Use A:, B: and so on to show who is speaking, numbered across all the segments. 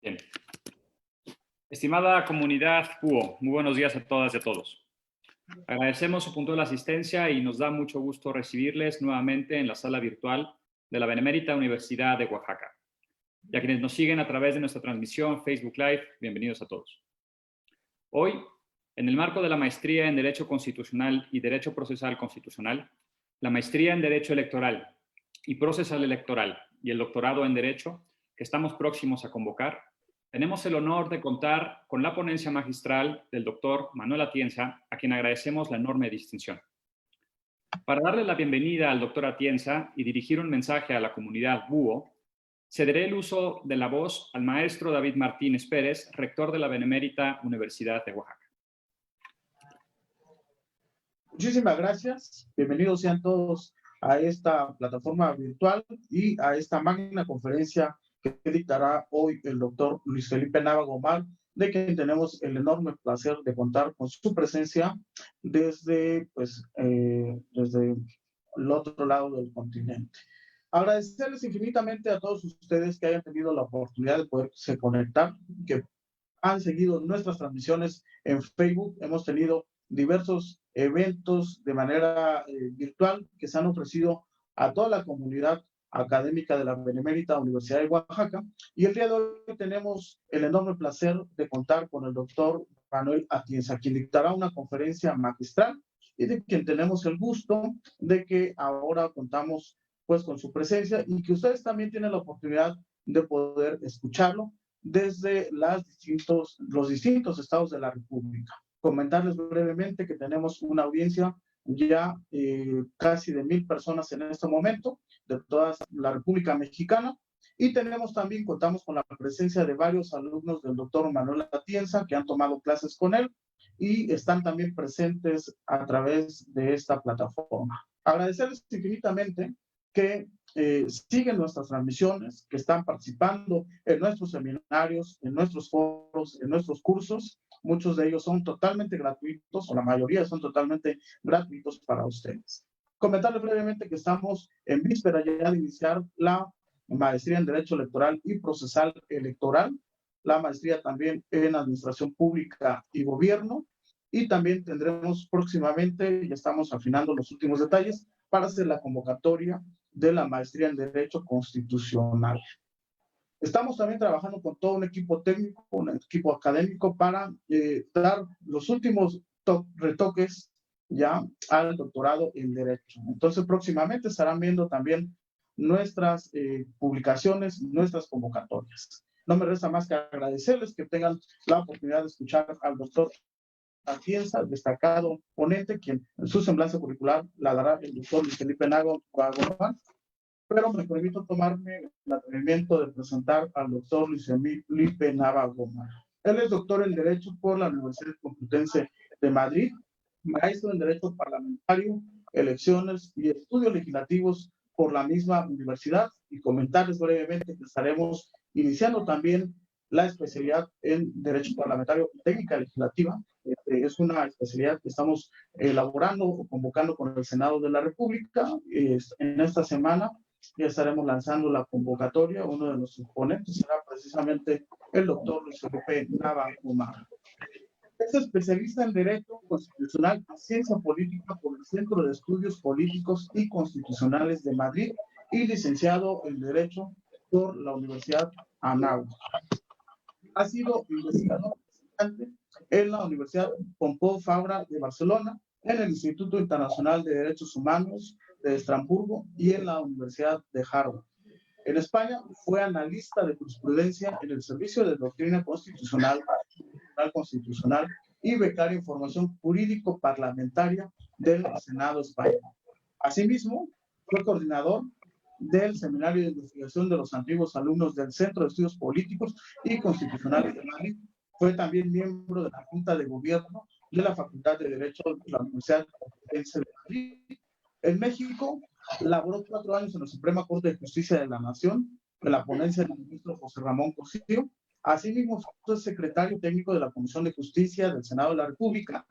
A: Bien. Estimada comunidad QO, muy buenos días a todas y a todos. Agradecemos su puntual asistencia y nos da mucho gusto recibirles nuevamente en la sala virtual de la Benemérita Universidad de Oaxaca. Y a quienes nos siguen a través de nuestra transmisión Facebook Live, bienvenidos a todos. Hoy, en el marco de la maestría en Derecho Constitucional y Derecho Procesal Constitucional, la maestría en Derecho Electoral y Procesal Electoral y el doctorado en Derecho, que estamos próximos a convocar, tenemos el honor de contar con la ponencia magistral del doctor Manuel Atienza, a quien agradecemos la enorme distinción. Para darle la bienvenida al doctor Atienza y dirigir un mensaje a la comunidad búho, cederé el uso de la voz al maestro David Martínez Pérez, rector de la Benemérita Universidad de Oaxaca.
B: Muchísimas gracias. Bienvenidos sean todos a esta plataforma virtual y a esta magna conferencia que dictará hoy el doctor Luis Felipe Nava Gomar, de quien tenemos el enorme placer de contar con su presencia desde el otro lado del continente. Agradecerles infinitamente a todos ustedes que hayan tenido la oportunidad de poderse conectar, que han seguido nuestras transmisiones en Facebook. Hemos tenido diversos eventos de manera virtual que se han ofrecido a toda la comunidad académica de la Benemérita Universidad de Oaxaca, y el día de hoy tenemos el enorme placer de contar con el doctor Manuel Atienza, quien dictará una conferencia magistral y de quien tenemos el gusto de que ahora contamos pues con su presencia y que ustedes también tienen la oportunidad de poder escucharlo desde los distintos estados de la República. Comentarles brevemente que tenemos una audiencia ya casi de 1,000 personas en este momento, de toda la República Mexicana, y contamos con la presencia de varios alumnos del doctor Manuel Atienza que han tomado clases con él y están también presentes a través de esta plataforma. Agradecerles infinitamente que siguen nuestras transmisiones, que están participando en nuestros seminarios, en nuestros foros, en nuestros cursos. Muchos de ellos son totalmente gratuitos, o la mayoría son totalmente gratuitos para ustedes. Comentarles brevemente que estamos en víspera ya de iniciar la maestría en Derecho Electoral y Procesal Electoral, la maestría también en Administración Pública y Gobierno, y también tendremos próximamente, ya estamos afinando los últimos detalles, para hacer la convocatoria de la maestría en Derecho Constitucional. Estamos también trabajando con todo un equipo técnico, un equipo académico para dar los últimos retoques ya al doctorado en Derecho. Entonces, próximamente estarán viendo también nuestras publicaciones, nuestras convocatorias. No me resta más que agradecerles que tengan la oportunidad de escuchar al doctor Atienza, destacado ponente, quien en su semblanza curricular la dará el doctor Luis Felipe Nava Gomar, pero me permito tomarme el atrevimiento de presentar al doctor Luis Felipe Nava Gomar. Él es doctor en Derecho por la Universidad Complutense de Madrid, maestro en Derecho Parlamentario, Elecciones y Estudios Legislativos por la misma universidad, y comentarles brevemente que estaremos iniciando también la especialidad en Derecho Parlamentario y Técnica Legislativa. Es una especialidad que estamos elaborando o convocando con el Senado de la República. En esta semana ya estaremos lanzando la convocatoria. Uno de nuestros ponentes será precisamente el doctor Luis Felipe Nava Gomar. Es especialista en Derecho Constitucional y Ciencia Política por el Centro de Estudios Políticos y Constitucionales de Madrid y licenciado en Derecho por la Universidad Anáhuac. Ha sido investigador en la Universidad Pompeu Fabra de Barcelona, en el Instituto Internacional de Derechos Humanos de Estrasburgo y en la Universidad de Harvard. En España fue analista de jurisprudencia en el Servicio de Doctrina Constitucional y becario en formación jurídico-parlamentaria del Senado español. Asimismo, fue coordinador del Seminario de Investigación de los antiguos alumnos del Centro de Estudios Políticos y Constitucionales de Madrid. Fue también miembro de la Junta de Gobierno de la Facultad de Derecho de la Universidad Complutense de Madrid. En México, laboró 4 años en la Suprema Corte de Justicia de la Nación, en la ponencia del ministro José Ramón Cosío. Asimismo, fue secretario técnico de la Comisión de Justicia del Senado de la República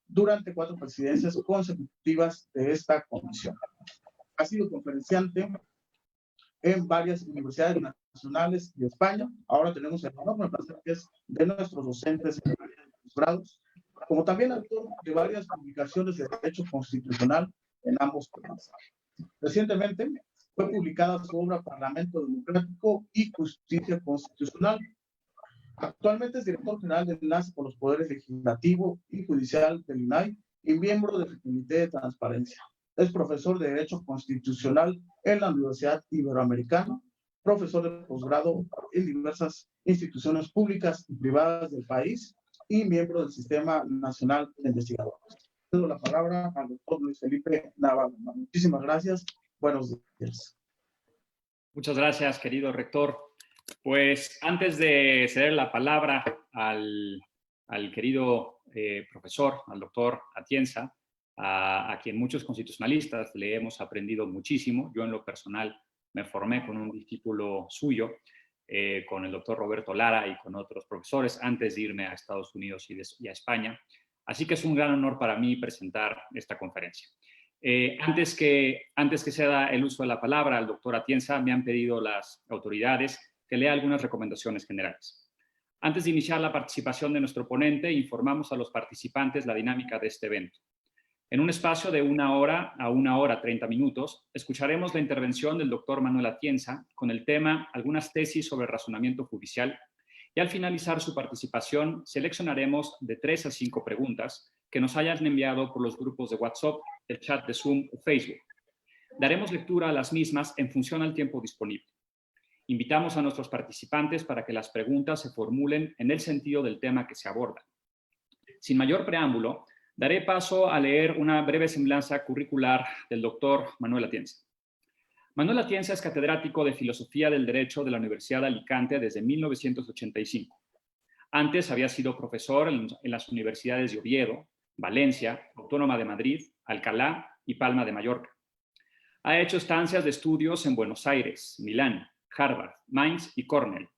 B: durante 4 presidencias consecutivas de esta comisión. Ha sido conferenciante en varias universidades nacionales de España. Ahora tenemos el enorme placer que es de nuestros docentes en los grados, como también autor de varias publicaciones de derecho constitucional en ambos temas. Recientemente fue publicada su obra Parlamento Democrático y Justicia Constitucional. Actualmente es director general de Enlace con los Poderes Legislativo y Judicial del INAI y miembro del Comité de Transparencia. Es profesor de Derecho Constitucional en la Universidad Iberoamericana, profesor de posgrado en diversas instituciones públicas y privadas del país y miembro del Sistema Nacional de Investigadores. Cedo la palabra al doctor Luis Felipe Navarro. Muchísimas gracias. Buenos días.
A: Muchas gracias, querido rector. Pues antes de ceder la palabra al querido profesor, al doctor Atienza, a quien muchos constitucionalistas le hemos aprendido muchísimo. Yo en lo personal me formé con un discípulo suyo, con el doctor Roberto Lara y con otros profesores antes de irme a Estados Unidos y a España. Así que es un gran honor para mí presentar esta conferencia. Antes que se da el uso de la palabra al doctor Atienza, me han pedido las autoridades que lea algunas recomendaciones generales. Antes de iniciar la participación de nuestro ponente, informamos a los participantes la dinámica de este evento. En un espacio de 1 hora a 1 hora 30 minutos, escucharemos la intervención del doctor Manuel Atienza con el tema algunas tesis sobre razonamiento judicial y al finalizar su participación seleccionaremos de 3 a 5 preguntas que nos hayan enviado por los grupos de WhatsApp, el chat de Zoom o Facebook. Daremos lectura a las mismas en función al tiempo disponible. Invitamos a nuestros participantes para que las preguntas se formulen en el sentido del tema que se aborda. Sin mayor preámbulo, daré paso a leer una breve semblanza curricular del doctor Manuel Atienza. Manuel Atienza es catedrático de Filosofía del Derecho de la Universidad de Alicante desde 1985. Antes había sido profesor en las universidades de Oviedo, Valencia, Autónoma de Madrid, Alcalá y Palma de Mallorca. Ha hecho estancias de estudios en Buenos Aires, Milán, Harvard, Mainz y Cornell.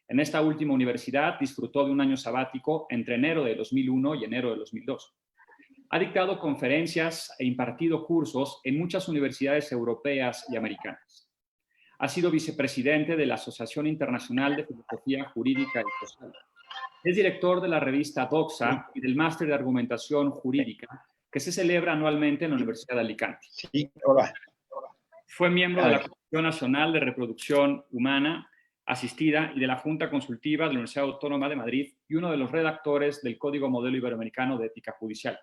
A: En esta última universidad disfrutó de un año sabático entre enero de 2001 y enero de 2002. Ha dictado conferencias e impartido cursos en muchas universidades europeas y americanas. Ha sido vicepresidente de la Asociación Internacional de Filosofía Jurídica y Social. Es director de la revista Doxa y del Máster de Argumentación Jurídica, que se celebra anualmente en la Universidad de Alicante.
C: Sí, hola.
A: Fue miembro de la Comisión Nacional de Reproducción Humana Asistida y de la Junta Consultiva de la Universidad Autónoma de Madrid y uno de los redactores del Código Modelo Iberoamericano de Ética Judicial.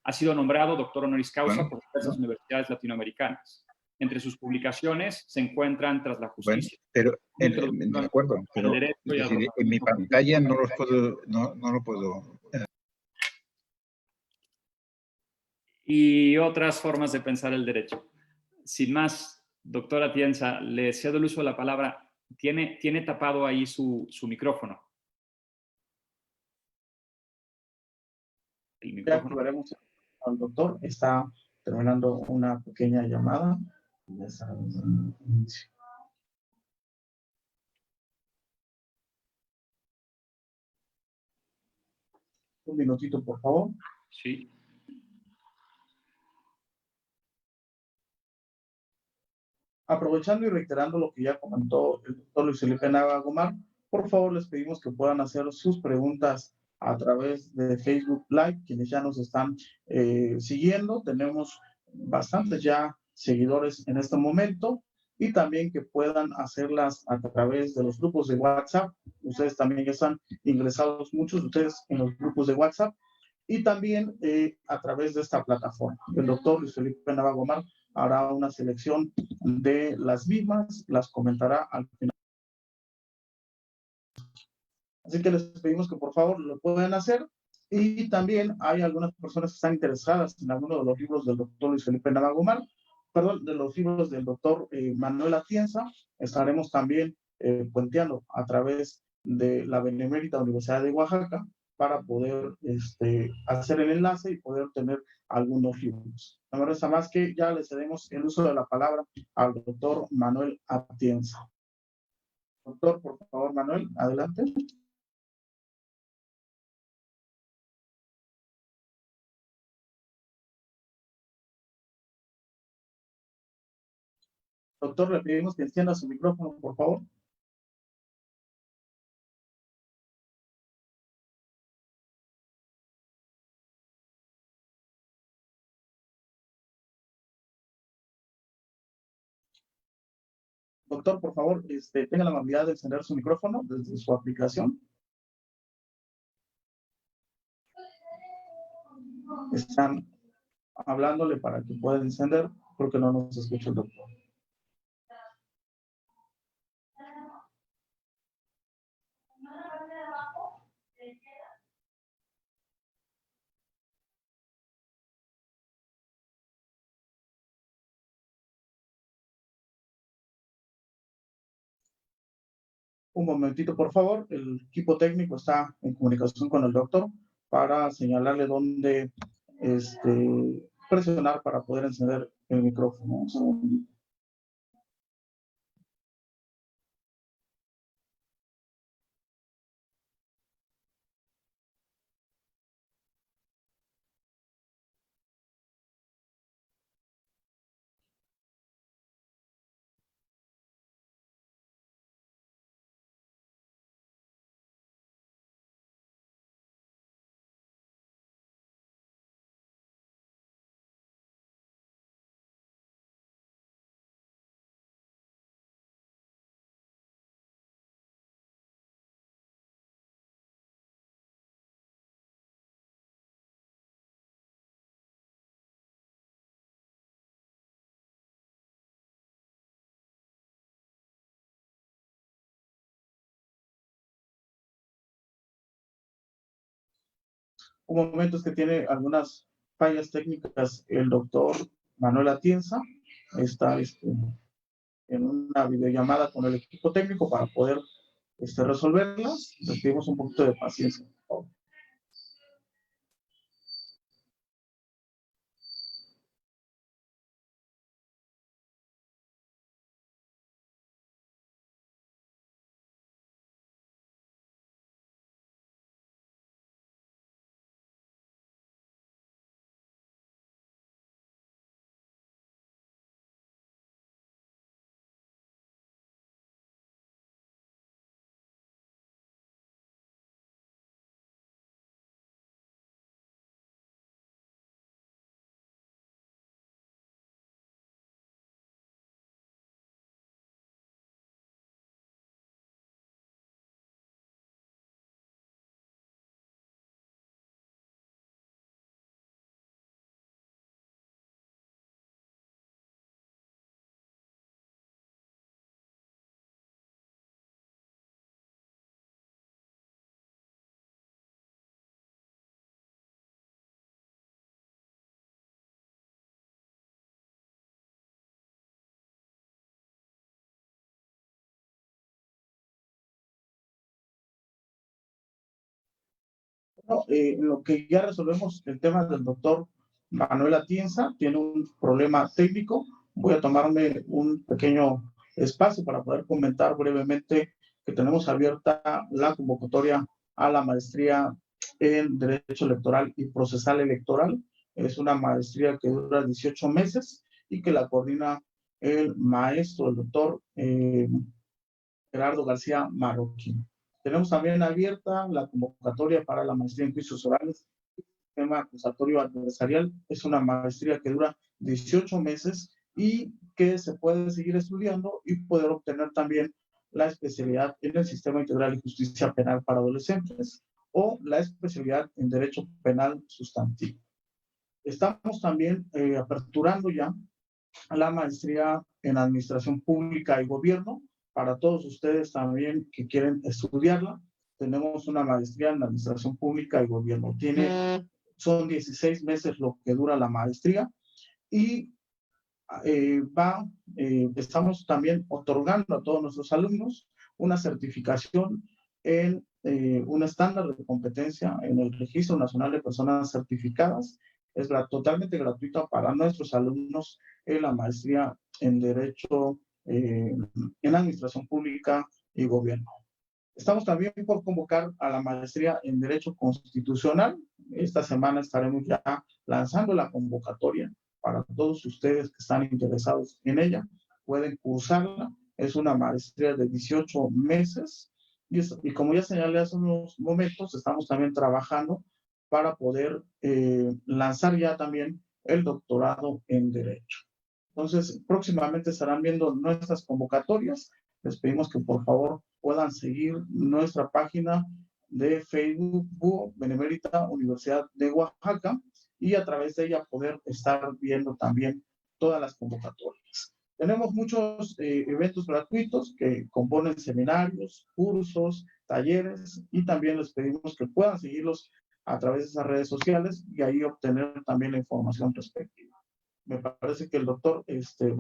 A: Ha sido nombrado doctor honoris causa por diversas universidades latinoamericanas. Entre sus publicaciones se encuentran Tras la Justicia.
C: Bueno, pero de acuerdo, pero es decir, en mi pantalla no los puedo, no lo puedo.
A: Y otras formas de pensar el derecho. Sin más, doctora Atienza, le cedo el uso de la palabra. Tiene tapado ahí su micrófono. El
B: Ya
A: micrófono.
B: activaremos al doctor. Está terminando una pequeña llamada. Ya está. Un minutito, por favor.
A: Sí.
B: Aprovechando y reiterando lo que ya comentó el doctor Luis Felipe Nava Gomar, por favor les pedimos que puedan hacer sus preguntas a través de Facebook Live, quienes ya nos están siguiendo. Tenemos bastantes ya seguidores en este momento y también que puedan hacerlas a través de los grupos de WhatsApp. Ustedes también ya están ingresados, muchos de ustedes, en los grupos de WhatsApp y también a través de esta plataforma. El doctor Luis Felipe Nava Gomar hará una selección de las mismas, las comentará al final. Así que les pedimos que por favor lo puedan hacer. Y también hay algunas personas que están interesadas en alguno de los libros del doctor Luis Felipe Nava Gomar, perdón, de los libros del doctor Manuel Atienza. Estaremos también puenteando a través de la Benemérita Universidad de Oaxaca para poder hacer el enlace y poder tener algunos libros. No me resta más que ya le cedemos el uso de la palabra al doctor Manuel Atienza. Doctor, por favor, Manuel, adelante. Doctor, le pedimos que encienda su micrófono, por favor. Doctor, por favor, tenga la amabilidad de encender su micrófono desde su aplicación. Están hablándole para que pueda encender porque no nos escucha el doctor. Un momentito, por favor. El equipo técnico está en comunicación con el doctor para señalarle dónde presionar para poder encender el micrófono. Un segundito. Un momento, es que tiene algunas fallas técnicas el doctor Manuel Atienza. Está en una videollamada con el equipo técnico para poder resolverlas. Les pedimos un poquito de paciencia, por favor. Bueno, lo que ya resolvemos el tema del doctor Manuel Atienza, tiene un problema técnico. Voy a tomarme un pequeño espacio para poder comentar brevemente que tenemos abierta la convocatoria a la maestría en Derecho Electoral y Procesal Electoral. Es una maestría que dura 18 meses y que la coordina el maestro, el doctor Gerardo García Marroquín. Tenemos también abierta la convocatoria para la maestría en juicios orales, tema acusatorio adversarial. Es una maestría que dura 18 meses y que se puede seguir estudiando y poder obtener también la especialidad en el Sistema Integral de Justicia Penal para Adolescentes o la especialidad en Derecho Penal Sustantivo. Estamos también aperturando ya la maestría en Administración Pública y Gobierno. Para todos ustedes también que quieren estudiarla, tenemos una maestría en Administración Pública y Gobierno. Son 16 meses lo que dura la maestría y estamos también otorgando a todos nuestros alumnos una certificación en un estándar de competencia en el Registro Nacional de Personas Certificadas. Es totalmente gratuita para nuestros alumnos en la maestría en Derecho, en Administración Pública y Gobierno. Estamos también por convocar a la maestría en Derecho Constitucional. Esta semana estaremos ya lanzando la convocatoria para todos ustedes que están interesados en ella. pueden cursarla. Es una maestría de 18 meses y como ya señalé hace unos momentos, estamos también trabajando para poder lanzar ya también el doctorado en Derecho. Entonces, próximamente estarán viendo nuestras convocatorias. Les pedimos que por favor puedan seguir nuestra página de Facebook, Benemérita Universidad de Oaxaca, y a través de ella poder estar viendo también todas las convocatorias. Tenemos muchos eventos gratuitos que componen seminarios, cursos, talleres, y también les pedimos que puedan seguirlos a través de esas redes sociales y ahí obtener también la información respectiva. Me parece que el doctor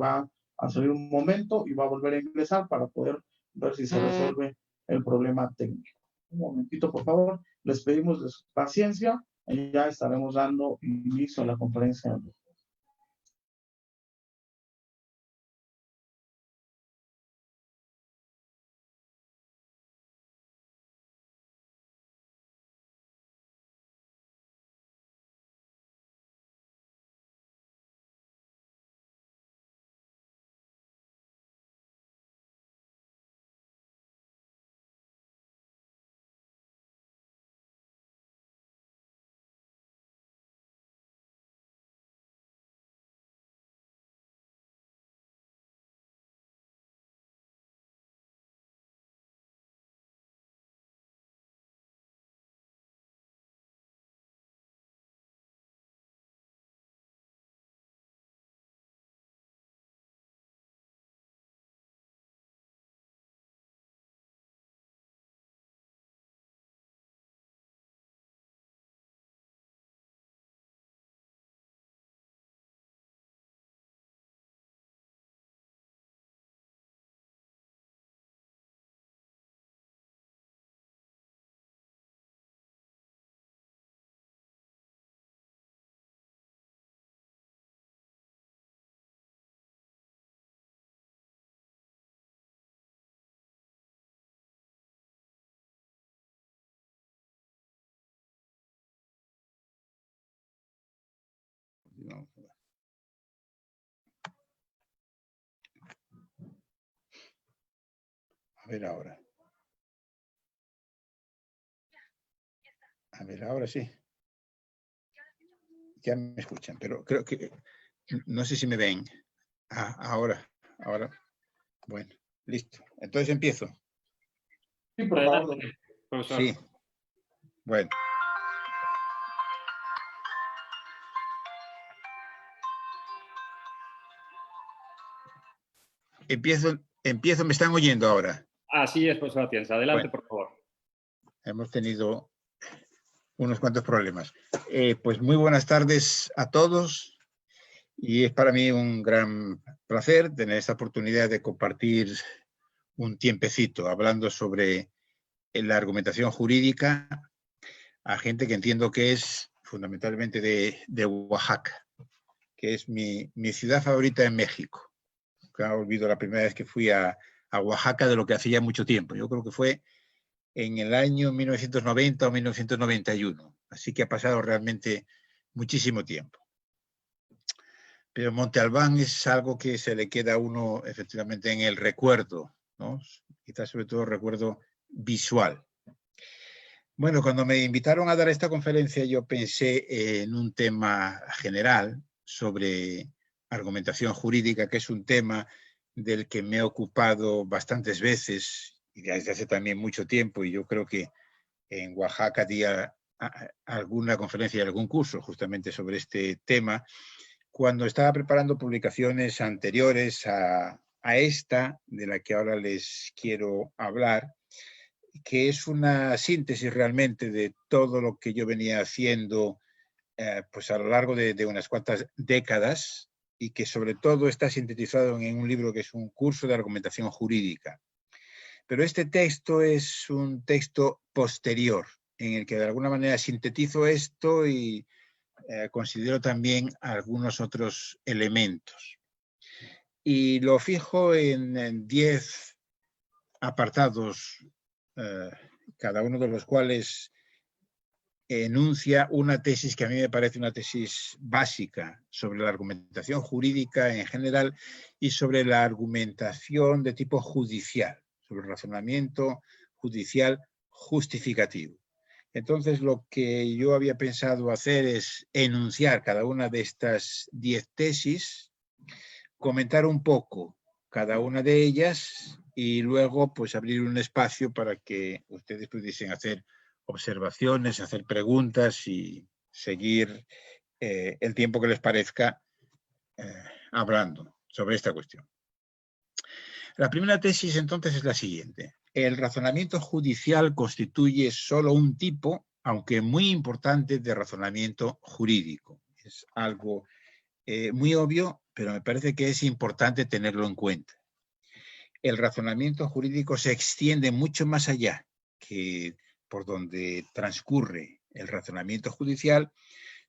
B: va a salir un momento y va a volver a ingresar para poder ver si se resuelve el problema técnico. Un momentito, por favor. Les pedimos de su paciencia y ya estaremos dando inicio a la conferencia.
C: A ver ahora. A ver, ahora sí. Ya me escuchan, pero creo que no sé si me ven. Ahora. Bueno, listo. Entonces empiezo.
B: Sí, por favor.
C: Sí. Bueno. Empiezo, ¿me están oyendo ahora?
A: Así es, profesor Atienza. Adelante, por favor.
C: Hemos tenido unos cuantos problemas. Pues muy buenas tardes a todos y es para mí un gran placer tener esta oportunidad de compartir un tiempecito hablando sobre la argumentación jurídica a gente que entiendo que es fundamentalmente de Oaxaca, que es mi ciudad favorita en México. Claro, olvido la primera vez que fui a Oaxaca de lo que hacía mucho tiempo. Yo creo que fue en el año 1990 o 1991. Así que ha pasado realmente muchísimo tiempo. Pero Monte Albán es algo que se le queda a uno efectivamente en el recuerdo, ¿no? Quizás sobre todo recuerdo visual. Bueno, cuando me invitaron a dar esta conferencia yo pensé en un tema general sobre argumentación jurídica, que es un tema del que me he ocupado bastantes veces y desde hace también mucho tiempo, y yo creo que en Oaxaca di alguna conferencia y algún curso justamente sobre este tema, cuando estaba preparando publicaciones anteriores a esta, de la que ahora les quiero hablar, que es una síntesis realmente de todo lo que yo venía haciendo pues a lo largo de unas cuantas décadas y que sobre todo está sintetizado en un libro que es un curso de argumentación jurídica. Pero este texto es un texto posterior en el que de alguna manera sintetizo esto y considero también algunos otros elementos. Y lo fijo en 10 apartados, cada uno de los cuales enuncia una tesis que a mí me parece una tesis básica sobre la argumentación jurídica en general y sobre la argumentación de tipo judicial, sobre el razonamiento judicial justificativo. Entonces, lo que yo había pensado hacer es enunciar cada una de estas 10 tesis, comentar un poco cada una de ellas y luego pues abrir un espacio para que ustedes pudiesen hacer observaciones, hacer preguntas y seguir el tiempo que les parezca hablando sobre esta cuestión. La primera tesis entonces es la siguiente. El razonamiento judicial constituye solo un tipo, aunque muy importante, de razonamiento jurídico. Es algo muy obvio, pero me parece que es importante tenerlo en cuenta. El razonamiento jurídico se extiende mucho más allá que por donde transcurre el razonamiento judicial,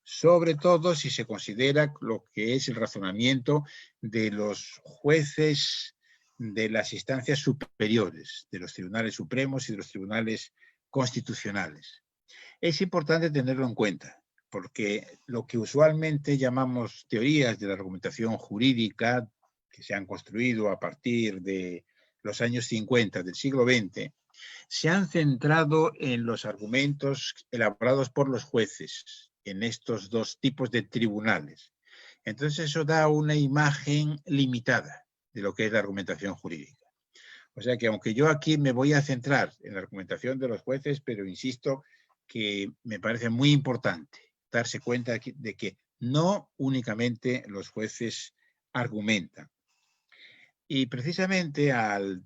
C: sobre todo si se considera lo que es el razonamiento de los jueces de las instancias superiores, de los tribunales supremos y de los tribunales constitucionales. Es importante tenerlo en cuenta, porque lo que usualmente llamamos teorías de la argumentación jurídica, que se han construido a partir de los años 50 del siglo XX, se han centrado en los argumentos elaborados por los jueces en estos dos tipos de tribunales. Entonces eso da una imagen limitada de lo que es la argumentación jurídica. O sea que aunque yo aquí me voy a centrar en la argumentación de los jueces, pero insisto que me parece muy importante darse cuenta de que no únicamente los jueces argumentan. Y precisamente al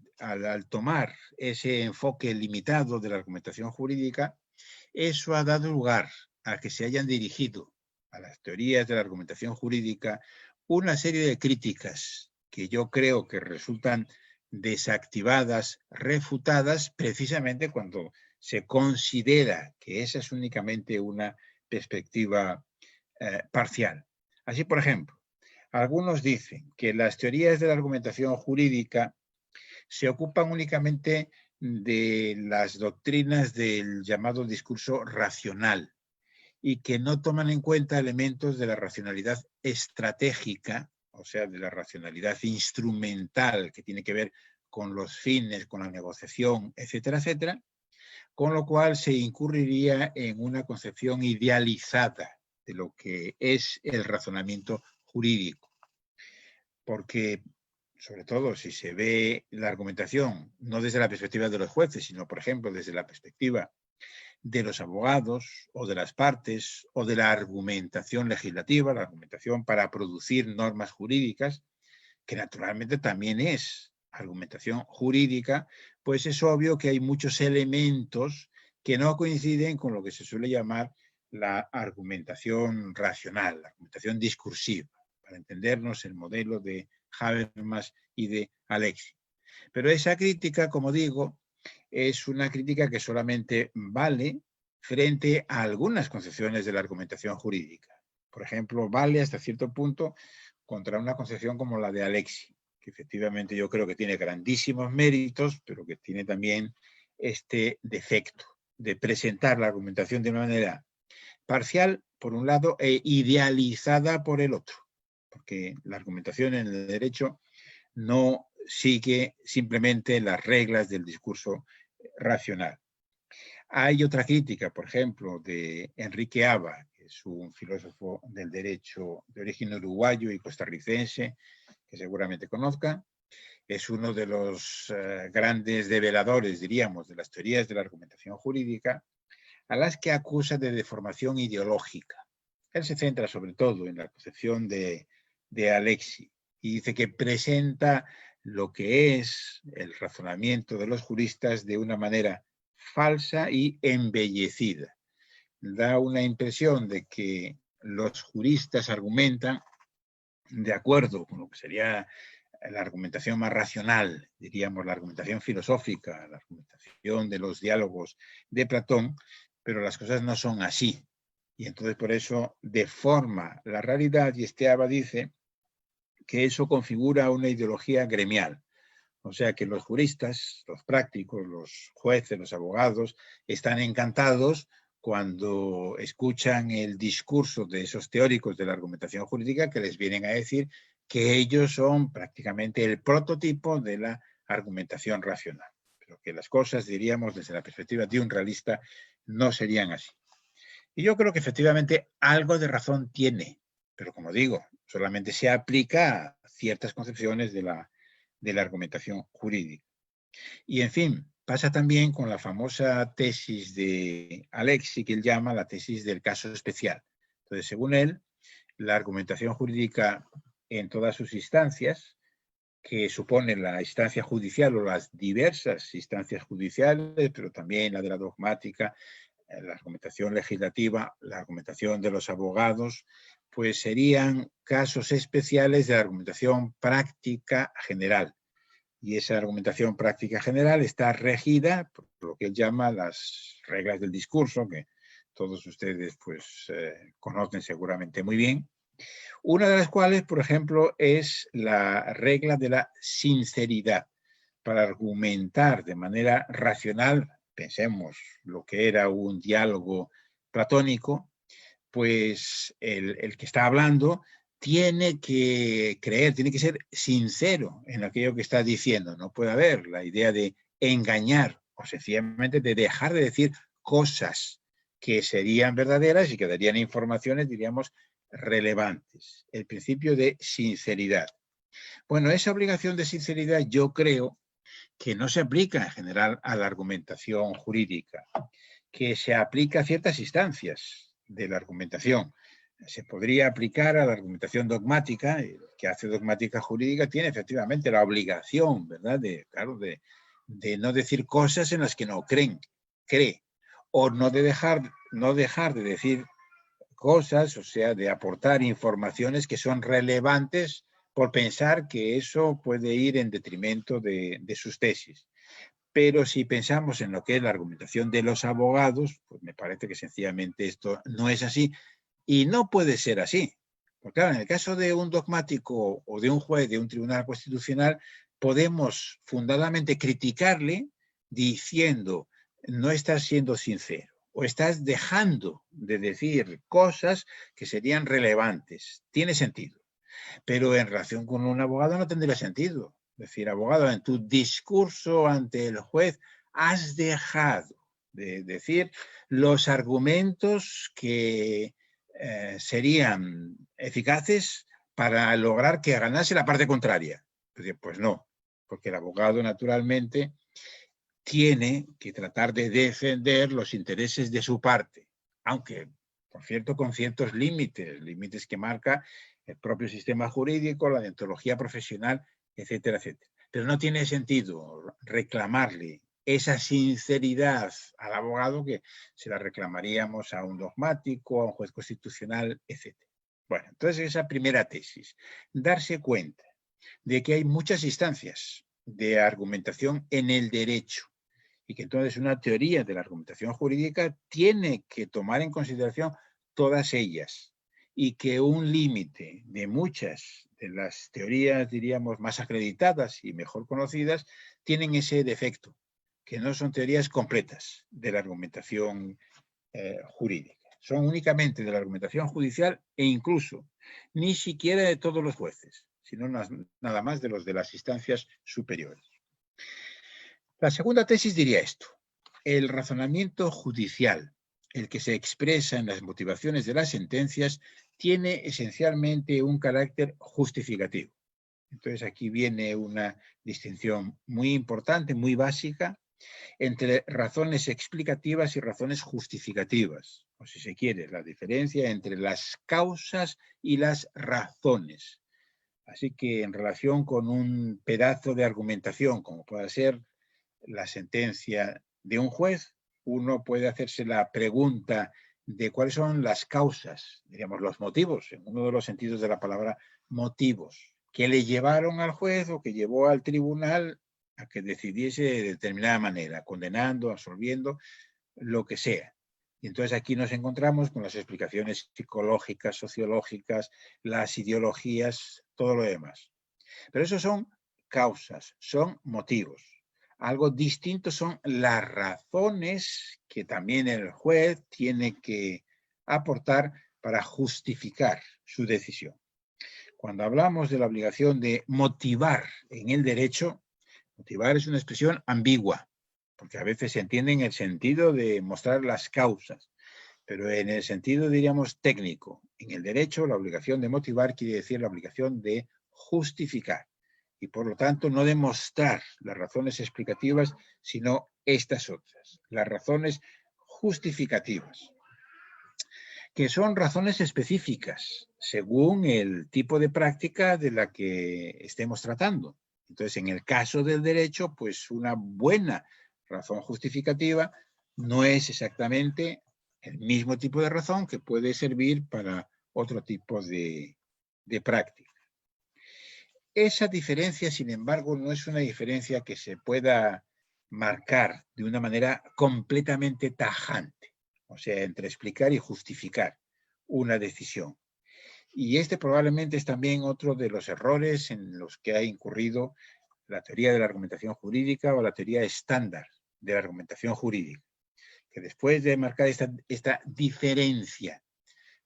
C: tomar ese enfoque limitado de la argumentación jurídica, eso ha dado lugar a que se hayan dirigido a las teorías de la argumentación jurídica una serie de críticas que yo creo que resultan desactivadas, refutadas, precisamente cuando se considera que esa es únicamente una perspectiva parcial. Así, por ejemplo, algunos dicen que las teorías de la argumentación jurídica se ocupan únicamente de las doctrinas del llamado discurso racional y que no toman en cuenta elementos de la racionalidad estratégica, o sea, de la racionalidad instrumental que tiene que ver con los fines, con la negociación, etcétera, etcétera, con lo cual se incurriría en una concepción idealizada de lo que es el razonamiento jurídico. Porque, sobre todo, si se ve la argumentación no desde la perspectiva de los jueces, sino, por ejemplo, desde la perspectiva de los abogados o de las partes o de la argumentación legislativa, la argumentación para producir normas jurídicas, que naturalmente también es argumentación jurídica, pues es obvio que hay muchos elementos que no coinciden con lo que se suele llamar la argumentación racional, la argumentación discursiva, para entendernos el modelo de Habermas y de Alexis. Pero esa crítica, como digo, es una crítica que solamente vale frente a algunas concepciones de la argumentación jurídica. Por ejemplo, vale hasta cierto punto contra una concepción como la de Alexis, que efectivamente yo creo que tiene grandísimos méritos, pero que tiene también este defecto de presentar la argumentación de una manera parcial, por un lado, e idealizada por el otro, porque la argumentación en el derecho no sigue simplemente las reglas del discurso racional. Hay otra crítica, por ejemplo, de Enrique Aba, que es un filósofo del derecho de origen uruguayo y costarricense, que seguramente conozcan. Es uno de los grandes develadores, diríamos, de las teorías de la argumentación jurídica, a las que acusa de deformación ideológica. Él se centra sobre todo en la concepción de Alexis y dice que presenta lo que es el razonamiento de los juristas de una manera falsa y embellecida. Da una impresión de que los juristas argumentan de acuerdo con lo que sería la argumentación más racional, diríamos la argumentación filosófica, la argumentación de los diálogos de Platón, pero las cosas no son así. Y entonces por eso deforma la realidad y Aba dice que eso configura una ideología gremial. O sea que los juristas, los prácticos, los jueces, los abogados, están encantados cuando escuchan el discurso de esos teóricos de la argumentación jurídica que les vienen a decir que ellos son prácticamente el prototipo de la argumentación racional. Pero que las cosas, diríamos, desde la perspectiva de un realista, no serían así. Y yo creo que efectivamente algo de razón tiene, pero como digo, solamente se aplica a ciertas concepciones de la argumentación jurídica. Y en fin, pasa también con la famosa tesis de Alexis, que él llama la tesis del caso especial. Entonces, según él, la argumentación jurídica en todas sus instancias, que supone la instancia judicial o las diversas instancias judiciales, pero también la de la dogmática, la argumentación legislativa, la argumentación de los abogados, pues serían casos especiales de la argumentación práctica general. Y esa argumentación práctica general está regida por lo que él llama las reglas del discurso, que todos ustedes pues, conocen seguramente muy bien. Una de las cuales, por ejemplo, es la regla de la sinceridad. Para argumentar de manera racional, pensemos lo que era un diálogo platónico, pues el que está hablando tiene que creer, tiene que ser sincero en aquello que está diciendo. No puede haber la idea de engañar o sencillamente de dejar de decir cosas que serían verdaderas y que darían informaciones, diríamos, relevantes. El principio de sinceridad. Bueno, esa obligación de sinceridad yo creo que no se aplica en general a la argumentación jurídica, que se aplica a ciertas instancias de la argumentación. Se podría aplicar a la argumentación dogmática. El que hace dogmática jurídica tiene efectivamente la obligación, ¿verdad?, de no decir cosas en las que no cree, o no dejar de decir cosas, o sea, de aportar informaciones que son relevantes por pensar que eso puede ir en detrimento de sus tesis. Pero si pensamos en lo que es la argumentación de los abogados, pues me parece que sencillamente esto no es así y no puede ser así. Porque claro, en el caso de un dogmático o de un juez de un tribunal constitucional, podemos fundadamente criticarle diciendo no estás siendo sincero o estás dejando de decir cosas que serían relevantes. Tiene sentido. Pero en relación con un abogado no tendría sentido. Es decir, abogado, en tu discurso ante el juez has dejado de decir los argumentos que serían eficaces para lograr que ganase la parte contraria. Pues no, porque el abogado naturalmente tiene que tratar de defender los intereses de su parte, aunque, por cierto, con ciertos límites que marca el propio sistema jurídico, la deontología profesional, etcétera, etcétera. Pero no tiene sentido reclamarle esa sinceridad al abogado que se la reclamaríamos a un dogmático, a un juez constitucional, etcétera. Bueno, entonces esa primera tesis, darse cuenta de que hay muchas instancias de argumentación en el derecho y que entonces una teoría de la argumentación jurídica tiene que tomar en consideración todas ellas y que un límite de muchas de las teorías, diríamos, más acreditadas y mejor conocidas, tienen ese defecto, que no son teorías completas de la argumentación jurídica. Son únicamente de la argumentación judicial e incluso ni siquiera de todos los jueces, sino nada más de los de las instancias superiores. La segunda tesis diría esto: el razonamiento judicial, el que se expresa en las motivaciones de las sentencias, tiene esencialmente un carácter justificativo. Entonces aquí viene una distinción muy importante, muy básica, entre razones explicativas y razones justificativas, o si se quiere, la diferencia entre las causas y las razones. Así que en relación con un pedazo de argumentación, como pueda ser la sentencia de un juez, uno puede hacerse la pregunta de cuáles son las causas, diríamos los motivos, en uno de los sentidos de la palabra motivos, que le llevaron al juez o que llevó al tribunal a que decidiese de determinada manera, condenando, absolviendo, lo que sea. Y entonces aquí nos encontramos con las explicaciones psicológicas, sociológicas, las ideologías, todo lo demás. Pero eso son causas, son motivos. Algo distinto son las razones que también el juez tiene que aportar para justificar su decisión. Cuando hablamos de la obligación de motivar en el derecho, motivar es una expresión ambigua, porque a veces se entiende en el sentido de mostrar las causas, pero en el sentido, diríamos, técnico. En el derecho, la obligación de motivar quiere decir la obligación de justificar y, por lo tanto, no demostrar las razones explicativas, sino estas otras, las razones justificativas, que son razones específicas según el tipo de práctica de la que estemos tratando. Entonces, en el caso del derecho, pues una buena razón justificativa no es exactamente el mismo tipo de razón que puede servir para otro tipo de práctica. Esa diferencia, sin embargo, no es una diferencia que se pueda marcar de una manera completamente tajante, o sea, entre explicar y justificar una decisión. Y este probablemente es también otro de los errores en los que ha incurrido la teoría de la argumentación jurídica o la teoría estándar de la argumentación jurídica, que después de marcar esta diferencia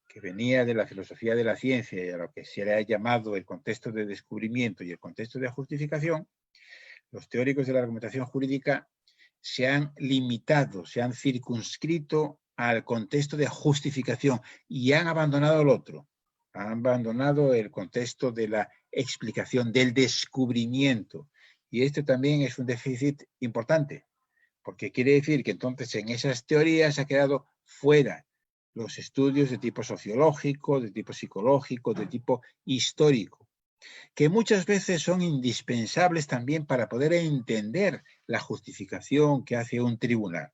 C: que venía de la filosofía de la ciencia y a lo que se le ha llamado el contexto de descubrimiento y el contexto de justificación, los teóricos de la argumentación jurídica se han limitado, se han circunscrito al contexto de justificación y han abandonado el otro. Han abandonado el contexto de la explicación, del descubrimiento. Y este también es un déficit importante, porque quiere decir que entonces en esas teorías ha quedado fuera los estudios de tipo sociológico, de tipo psicológico, de tipo histórico, que muchas veces son indispensables también para poder entender la justificación que hace un tribunal.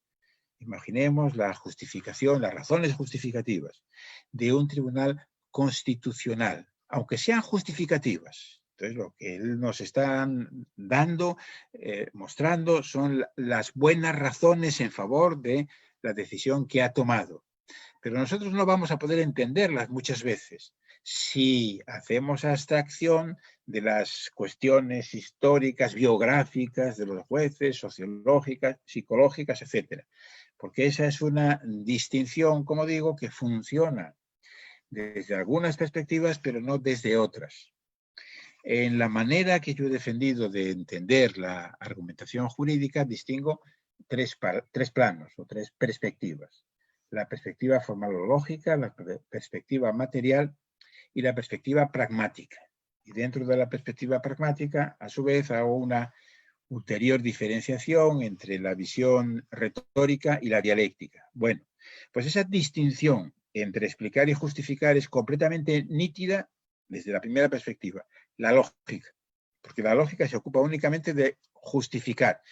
C: Imaginemos la justificación, las razones justificativas de un tribunal constitucional, aunque sean justificativas. Entonces, lo que él nos está dando, mostrando, son las buenas razones en favor de la decisión que ha tomado. Pero nosotros no vamos a poder entenderlas muchas veces si hacemos abstracción de las cuestiones históricas, biográficas de los jueces, sociológicas, psicológicas, etc. Porque esa es una distinción, como digo, que funciona desde algunas perspectivas, pero no desde otras. En la manera que yo he defendido de entender la argumentación jurídica, distingo tres planos o tres perspectivas. La perspectiva formalológica, la perspectiva material y la perspectiva pragmática. Y dentro de la perspectiva pragmática, a su vez, hago una ulterior diferenciación entre la visión retórica y la dialéctica. Bueno, pues esa distinción entre explicar y justificar es completamente nítida desde la primera perspectiva, la lógica, porque la lógica se ocupa únicamente de justificar,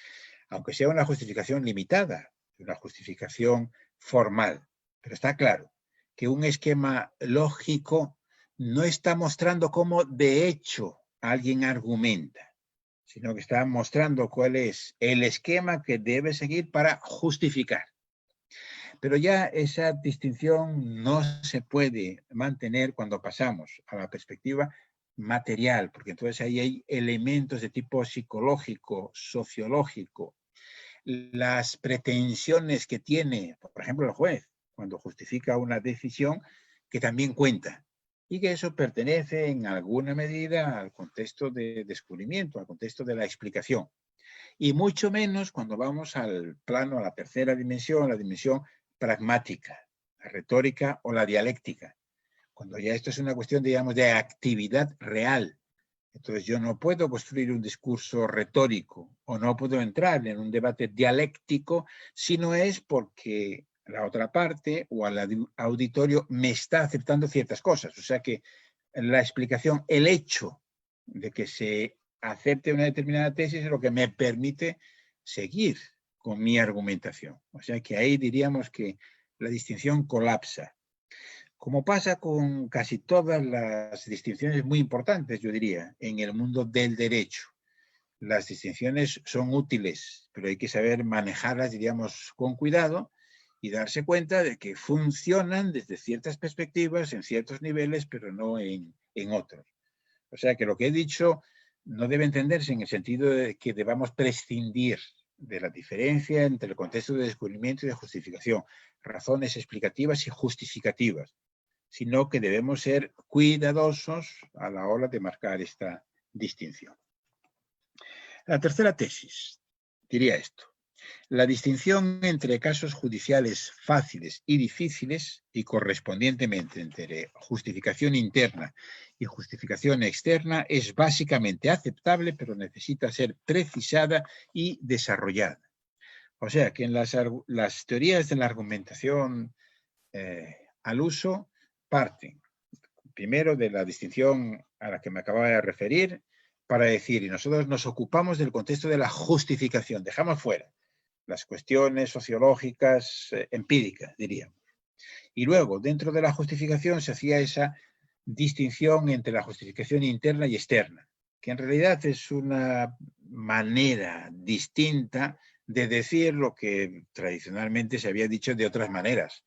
C: aunque sea una justificación limitada, una justificación formal. Pero está claro que un esquema lógico no está mostrando cómo de hecho alguien argumenta, sino que está mostrando cuál es el esquema que debe seguir para justificar. Pero ya esa distinción no se puede mantener cuando pasamos a la perspectiva material, porque entonces ahí hay elementos de tipo psicológico, sociológico, las pretensiones que tiene, por ejemplo, el juez, cuando justifica una decisión que también cuenta, y que eso pertenece en alguna medida al contexto de descubrimiento, al contexto de la explicación. Y mucho menos cuando vamos al plano, a la tercera dimensión, la dimensión pragmática, la retórica o la dialéctica, cuando ya esto es una cuestión, digamos, de actividad real. Entonces yo no puedo construir un discurso retórico o no puedo entrar en un debate dialéctico si no es porque la otra parte o al auditorio me está aceptando ciertas cosas. O sea que la explicación, el hecho de que se acepte una determinada tesis es lo que me permite seguir con mi argumentación. O sea que ahí diríamos que la distinción colapsa. Como pasa con casi todas las distinciones muy importantes, yo diría, en el mundo del derecho. Las distinciones son útiles, pero hay que saber manejarlas, diríamos, con cuidado y darse cuenta de que funcionan desde ciertas perspectivas, en ciertos niveles, pero no en otros. O sea que lo que he dicho no debe entenderse en el sentido de que debamos prescindir de la diferencia entre el contexto de descubrimiento y de justificación, razones explicativas y justificativas, sino que debemos ser cuidadosos a la hora de marcar esta distinción. La tercera tesis diría esto: la distinción entre casos judiciales fáciles y difíciles y correspondientemente entre justificación interna y justificación externa es básicamente aceptable, pero necesita ser precisada y desarrollada. O sea que en las teorías de la argumentación al uso parten primero de la distinción a la que me acababa de referir para decir, y nosotros nos ocupamos del contexto de la justificación, dejamos fuera las cuestiones sociológicas empíricas, diríamos. Y luego, dentro de la justificación se hacía esa distinción entre la justificación interna y externa, que en realidad es una manera distinta de decir lo que tradicionalmente se había dicho de otras maneras,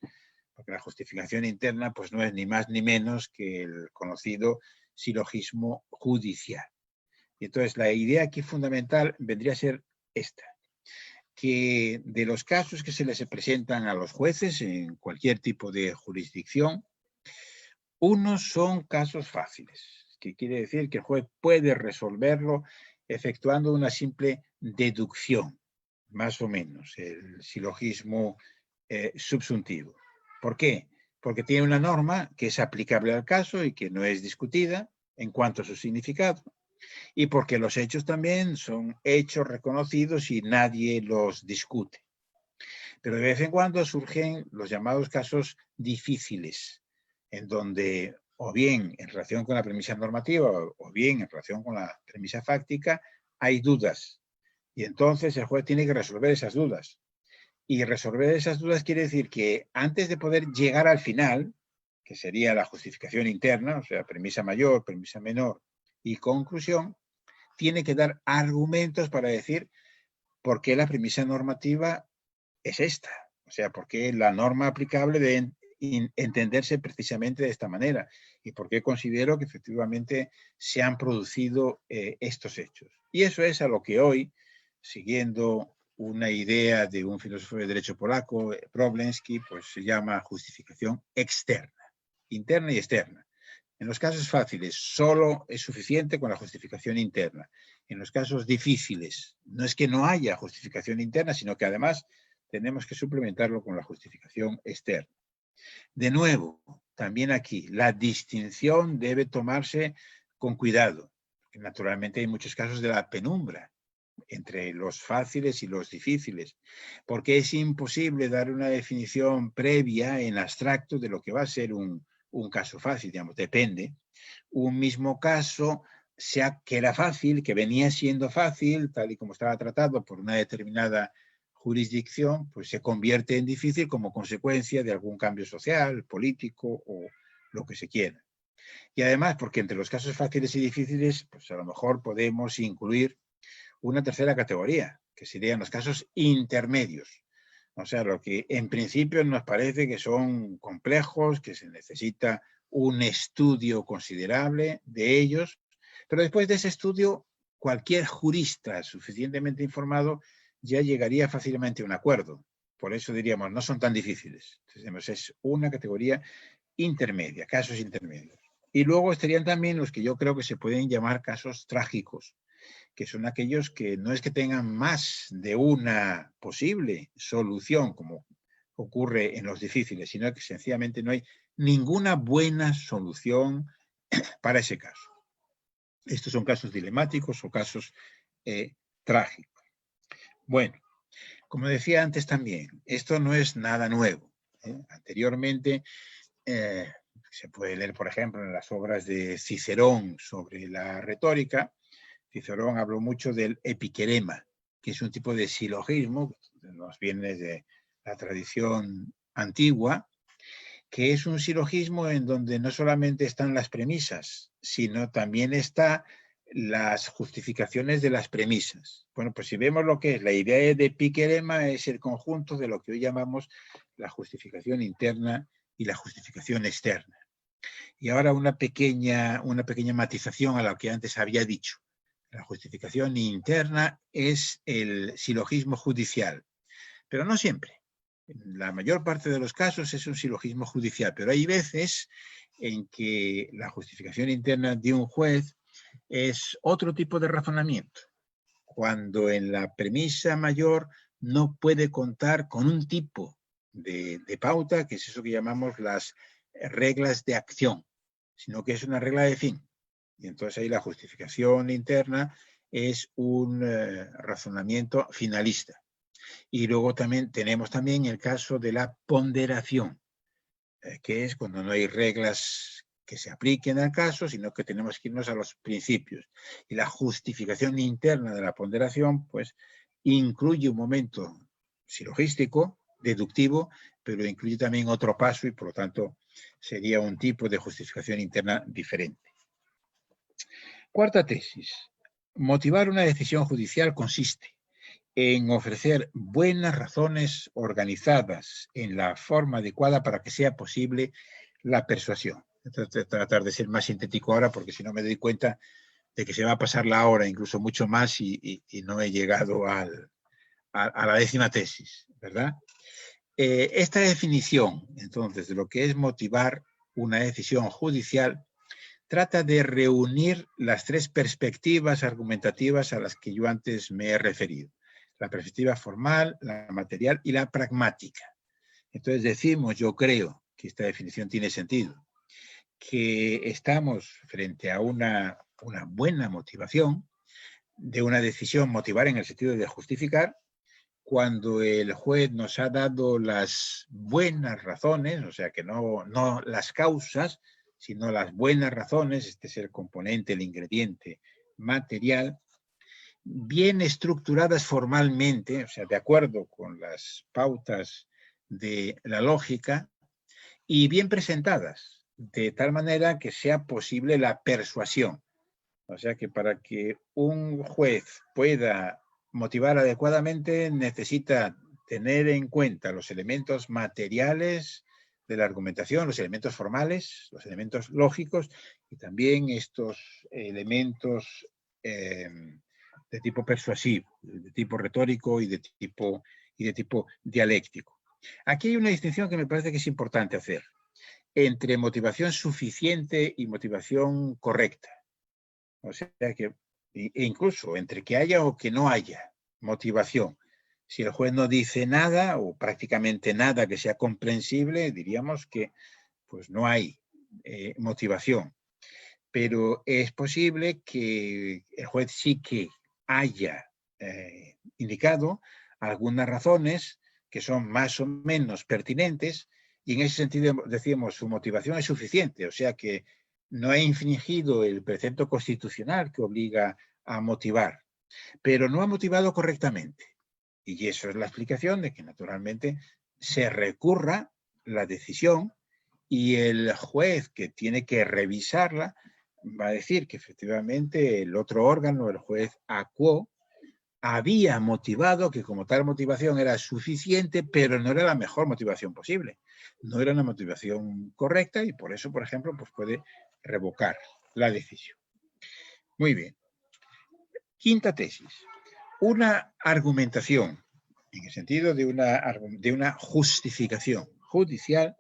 C: porque la justificación interna pues no es ni más ni menos que el conocido silogismo judicial. Y entonces la idea aquí fundamental vendría a ser esta: que de los casos que se les presentan a los jueces en cualquier tipo de jurisdicción, unos son casos fáciles, que quiere decir que el juez puede resolverlo efectuando una simple deducción, más o menos, el silogismo subsuntivo. ¿Por qué? Porque tiene una norma que es aplicable al caso y que no es discutida en cuanto a su significado. Y porque los hechos también son hechos reconocidos y nadie los discute. Pero de vez en cuando surgen los llamados casos difíciles, en donde o bien en relación con la premisa normativa o bien en relación con la premisa fáctica hay dudas. Y entonces el juez tiene que resolver esas dudas. Y resolver esas dudas quiere decir que antes de poder llegar al final, que sería la justificación interna, o sea, premisa mayor, premisa menor y conclusión, tiene que dar argumentos para decir por qué la premisa normativa es esta. O sea, por qué la norma aplicable debe entenderse precisamente de esta manera y por qué considero que efectivamente se han producido estos hechos. Y eso es a lo que hoy, siguiendo una idea de un filósofo de derecho polaco, Wroblewski, pues se llama justificación externa, interna y externa. En los casos fáciles solo es suficiente con la justificación interna. En los casos difíciles no es que no haya justificación interna, sino que además tenemos que suplementarlo con la justificación externa. De nuevo, también aquí, la distinción debe tomarse con cuidado. Naturalmente hay muchos casos de la penumbra entre los fáciles y los difíciles, porque es imposible dar una definición previa en abstracto de lo que va a ser un caso fácil, digamos, depende. Un mismo caso, sea que era fácil, que venía siendo fácil, tal y como estaba tratado por una determinada jurisdicción, pues se convierte en difícil como consecuencia de algún cambio social, político o lo que se quiera. Y además, porque entre los casos fáciles y difíciles, pues a lo mejor podemos incluir una tercera categoría, que serían los casos intermedios. O sea, lo que en principio nos parece que son complejos, que se necesita un estudio considerable de ellos, pero después de ese estudio, cualquier jurista suficientemente informado ya llegaría fácilmente a un acuerdo. Por eso diríamos, no son tan difíciles. Entonces, es una categoría intermedia, casos intermedios. Y luego estarían también los que yo creo que se pueden llamar casos trágicos, que son aquellos que no es que tengan más de una posible solución, como ocurre en los difíciles, sino que sencillamente no hay ninguna buena solución para ese caso. Estos son casos dilemáticos o casos trágicos. Bueno, como decía antes también, esto no es nada nuevo. Anteriormente, se puede leer, por ejemplo, en las obras de Cicerón sobre la retórica. Cicerón habló mucho del epiquerema, que es un tipo de silogismo, nos viene de la tradición antigua, que es un silogismo en donde no solamente están las premisas, sino también están las justificaciones de las premisas. Bueno, pues si vemos lo que es la idea de epiquerema, es el conjunto de lo que hoy llamamos la justificación interna y la justificación externa. Y ahora una pequeña matización a lo que antes había dicho. La justificación interna es el silogismo judicial, pero no siempre. En la mayor parte de los casos es un silogismo judicial, pero hay veces en que la justificación interna de un juez es otro tipo de razonamiento, cuando en la premisa mayor no puede contar con un tipo de pauta, que es eso que llamamos las reglas de acción, sino que es una regla de fin. Y entonces ahí la justificación interna es un razonamiento finalista. Y luego también tenemos también el caso de la ponderación, que es cuando no hay reglas que se apliquen al caso, sino que tenemos que irnos a los principios. Y la justificación interna de la ponderación, pues, incluye un momento silogístico, deductivo, pero incluye también otro paso y, por lo tanto, sería un tipo de justificación interna diferente. Cuarta tesis. Motivar una decisión judicial consiste en ofrecer buenas razones organizadas en la forma adecuada para que sea posible la persuasión. Tratar de ser más sintético ahora, porque si no me doy cuenta de que se va a pasar la hora, incluso mucho más, y no he llegado a la décima tesis, ¿verdad? Esta definición, entonces, de lo que es motivar una decisión judicial, trata de reunir las tres perspectivas argumentativas a las que yo antes me he referido. La perspectiva formal, la material y la pragmática. Entonces decimos, yo creo que esta definición tiene sentido, que estamos frente a una buena motivación de una decisión, motivar en el sentido de justificar, cuando el juez nos ha dado las buenas razones, o sea que no las causas, sino las buenas razones, este es el componente, el ingrediente material, bien estructuradas formalmente, o sea, de acuerdo con las pautas de la lógica, y bien presentadas, de tal manera que sea posible la persuasión. O sea que para que un juez pueda motivar adecuadamente necesita tener en cuenta los elementos materiales de la argumentación, los elementos formales, los elementos lógicos y también estos elementos de tipo persuasivo, de tipo retórico y de tipo dialéctico. Aquí hay una distinción que me parece que es importante hacer entre motivación suficiente y motivación correcta. O sea que, incluso entre que haya o que no haya motivación, si el juez no dice nada o prácticamente nada que sea comprensible, diríamos que pues no hay motivación. Pero es posible que el juez sí que haya indicado algunas razones que son más o menos pertinentes y en ese sentido decíamos su motivación es suficiente, o sea que no ha infringido el precepto constitucional que obliga a motivar, pero no ha motivado correctamente. Y eso es la explicación de que naturalmente se recurra la decisión y el juez que tiene que revisarla va a decir que efectivamente el otro órgano, el juez acuo, había motivado que como tal motivación era suficiente, pero no era la mejor motivación posible. No era una motivación correcta y por eso, por ejemplo, pues puede revocar la decisión. Muy bien. Quinta tesis. Una argumentación, en el sentido de una justificación judicial,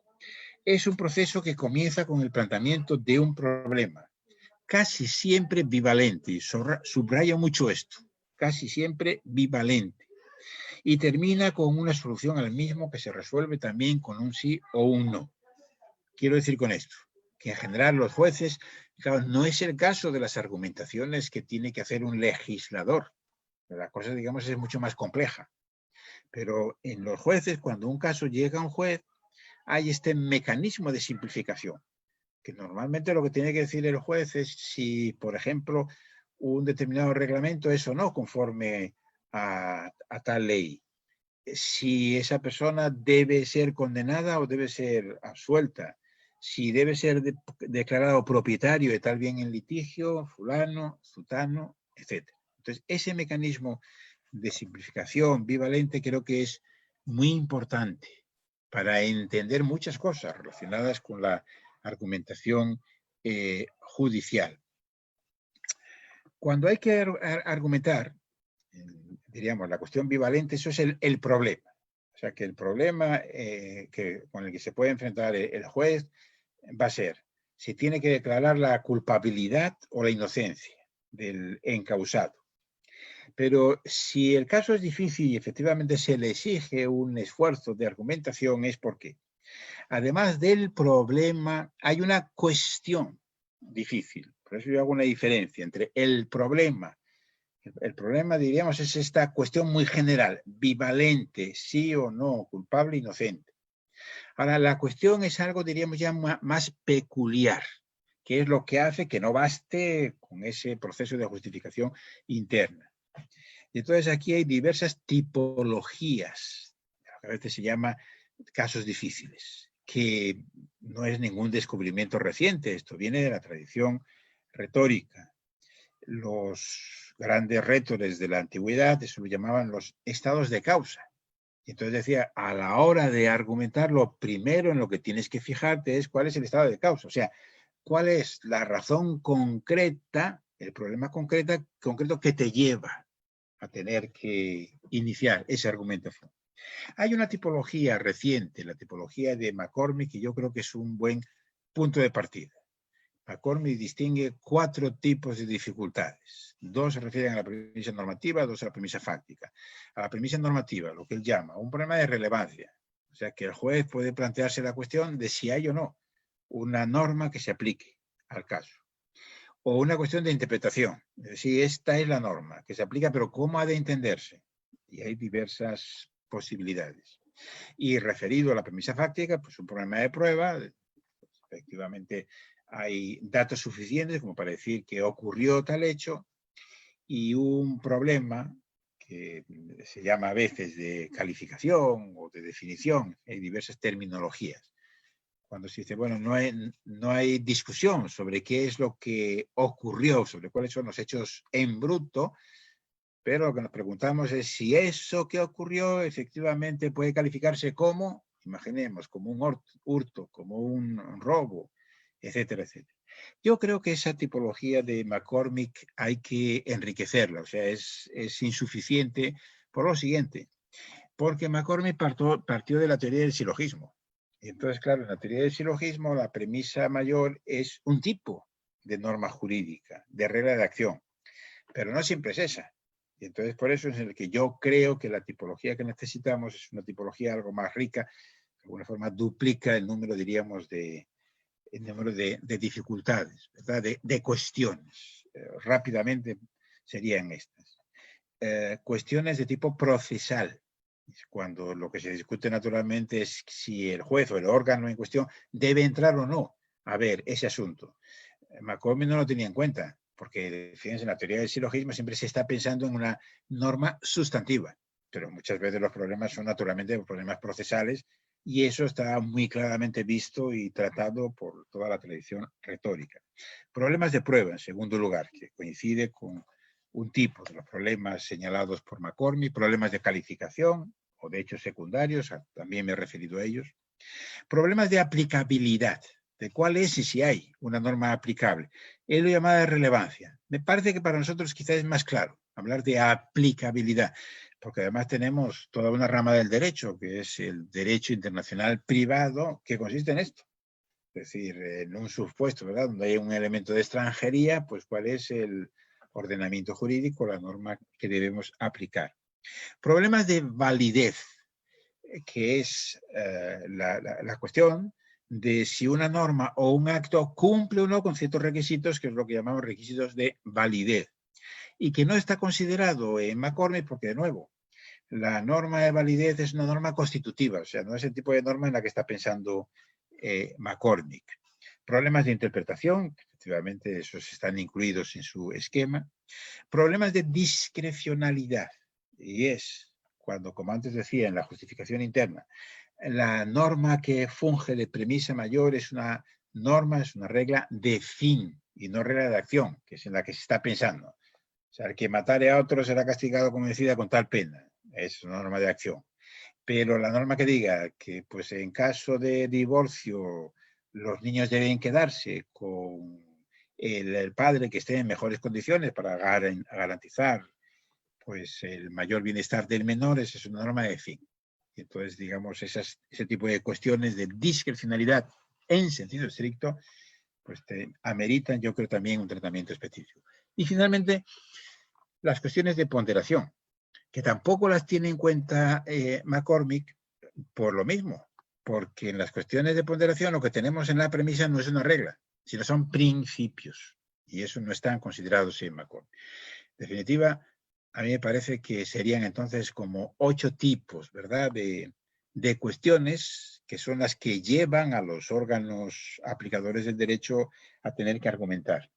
C: es un proceso que comienza con el planteamiento de un problema, casi siempre bivalente, y subrayo mucho esto, casi siempre bivalente, y termina con una solución al mismo que se resuelve también con un sí o un no. Quiero decir con esto, que en general los jueces, claro, no es el caso de las argumentaciones que tiene que hacer un legislador. La cosa, digamos, es mucho más compleja. Pero en los jueces, cuando un caso llega a un juez, hay este mecanismo de simplificación, que normalmente lo que tiene que decir el juez es si, por ejemplo, un determinado reglamento es o no conforme a tal ley. Si esa persona debe ser condenada o debe ser absuelta. Si debe ser declarado propietario de tal bien en litigio, fulano, sutano, etc. Entonces, ese mecanismo de simplificación bivalente creo que es muy importante para entender muchas cosas relacionadas con la argumentación judicial. Cuando hay que argumentar, diríamos, la cuestión bivalente, eso es el problema. O sea, que el problema con el que se puede enfrentar el juez va a ser si tiene que declarar la culpabilidad o la inocencia del encausado. Pero si el caso es difícil y efectivamente se le exige un esfuerzo de argumentación, es porque, además del problema, hay una cuestión difícil. Por eso yo hago una diferencia entre el problema. El problema, diríamos, es esta cuestión muy general, bivalente, sí o no, culpable, inocente. Ahora, la cuestión es algo, diríamos, ya más peculiar, que es lo que hace que no baste con ese proceso de justificación interna. Y entonces aquí hay diversas tipologías, a veces se llama casos difíciles, que no es ningún descubrimiento reciente, esto viene de la tradición retórica. Los grandes retores de la antigüedad, eso lo llamaban los estados de causa. Y entonces decía, a la hora de argumentar, lo primero en lo que tienes que fijarte es cuál es el estado de causa, o sea, cuál es la razón concreta, el problema concreto que te lleva a tener que iniciar esa argumentación. Hay una tipología reciente, la tipología de McCormick, que yo creo que es un buen punto de partida. McCormick distingue 4 tipos de dificultades. 2 se refieren a la premisa normativa, 2 a la premisa fáctica. A la premisa normativa, lo que él llama un problema de relevancia. O sea, que el juez puede plantearse la cuestión de si hay o no una norma que se aplique al caso. O una cuestión de interpretación. Es decir, esta es la norma que se aplica, pero ¿cómo ha de entenderse? Y hay diversas posibilidades. Y referido a la premisa fáctica, pues un problema de prueba, pues, efectivamente hay datos suficientes como para decir que ocurrió tal hecho, y un problema que se llama a veces de calificación o de definición, hay diversas terminologías. Cuando se dice, bueno, no hay discusión sobre qué es lo que ocurrió, sobre cuáles son los hechos en bruto, pero lo que nos preguntamos es si eso que ocurrió efectivamente puede calificarse como, imaginemos, como un hurto, como un robo, etcétera, etcétera. Yo creo que esa tipología de McCormick hay que enriquecerla, o sea, es insuficiente por lo siguiente, porque McCormick partió de la teoría del silogismo. Y entonces, claro, en la teoría del silogismo la premisa mayor es un tipo de norma jurídica, de regla de acción, pero no siempre es esa. Y entonces por eso es el que yo creo que la tipología que necesitamos es una tipología algo más rica, de alguna forma duplica el número, diríamos, de dificultades, ¿verdad? De cuestiones. Rápidamente serían estas. Cuestiones de tipo procesal, cuando lo que se discute naturalmente es si el juez o el órgano en cuestión debe entrar o no a ver ese asunto. McCormick no lo tenía en cuenta, porque fíjense, en la teoría del silogismo siempre se está pensando en una norma sustantiva, pero muchas veces los problemas son naturalmente problemas procesales, y eso está muy claramente visto y tratado por toda la tradición retórica. Problemas de prueba, en segundo lugar, que coincide con un tipo de los problemas señalados por McCormick, problemas de calificación o de hechos secundarios, también me he referido a ellos. Problemas de aplicabilidad, de cuál es y si hay una norma aplicable. Él lo llamaba de relevancia. Me parece que para nosotros quizás es más claro hablar de aplicabilidad, porque además tenemos toda una rama del derecho, que es el derecho internacional privado, que consiste en esto. Es decir, en un supuesto, ¿verdad?, donde hay un elemento de extranjería, pues cuál es el ordenamiento jurídico, la norma que debemos aplicar. Problemas de validez, que es la cuestión de si una norma o un acto cumple o no con ciertos requisitos, que es lo que llamamos requisitos de validez, y que no está considerado en McCormick porque, de nuevo, la norma de validez es una norma constitutiva, o sea, no es el tipo de norma en la que está pensando McCormick. Problemas de interpretación, efectivamente esos están incluidos en su esquema. Problemas de discrecionalidad, y es cuando, como antes decía, en la justificación interna, la norma que funge de premisa mayor es una norma, es una regla de fin y no regla de acción, que es en la que se está pensando. O sea, el que matare a otro será castigado como decida con tal pena. Es una norma de acción. Pero la norma que diga que, pues, en caso de divorcio los niños deben quedarse con el padre que esté en mejores condiciones para garantizar pues, el mayor bienestar del menor, esa es una norma de fin. Entonces, digamos, ese tipo de cuestiones de discrecionalidad en sentido estricto, pues ameritan, yo creo, también un tratamiento específico. Y finalmente, las cuestiones de ponderación, que tampoco las tiene en cuenta McCormick por lo mismo, porque en las cuestiones de ponderación lo que tenemos en la premisa no es una regla, sino son principios, y eso no están considerados en McCormick. En definitiva, a mí me parece que serían entonces como 8 tipos, ¿verdad?, de cuestiones que son las que llevan a los órganos aplicadores del derecho a tener que argumentar.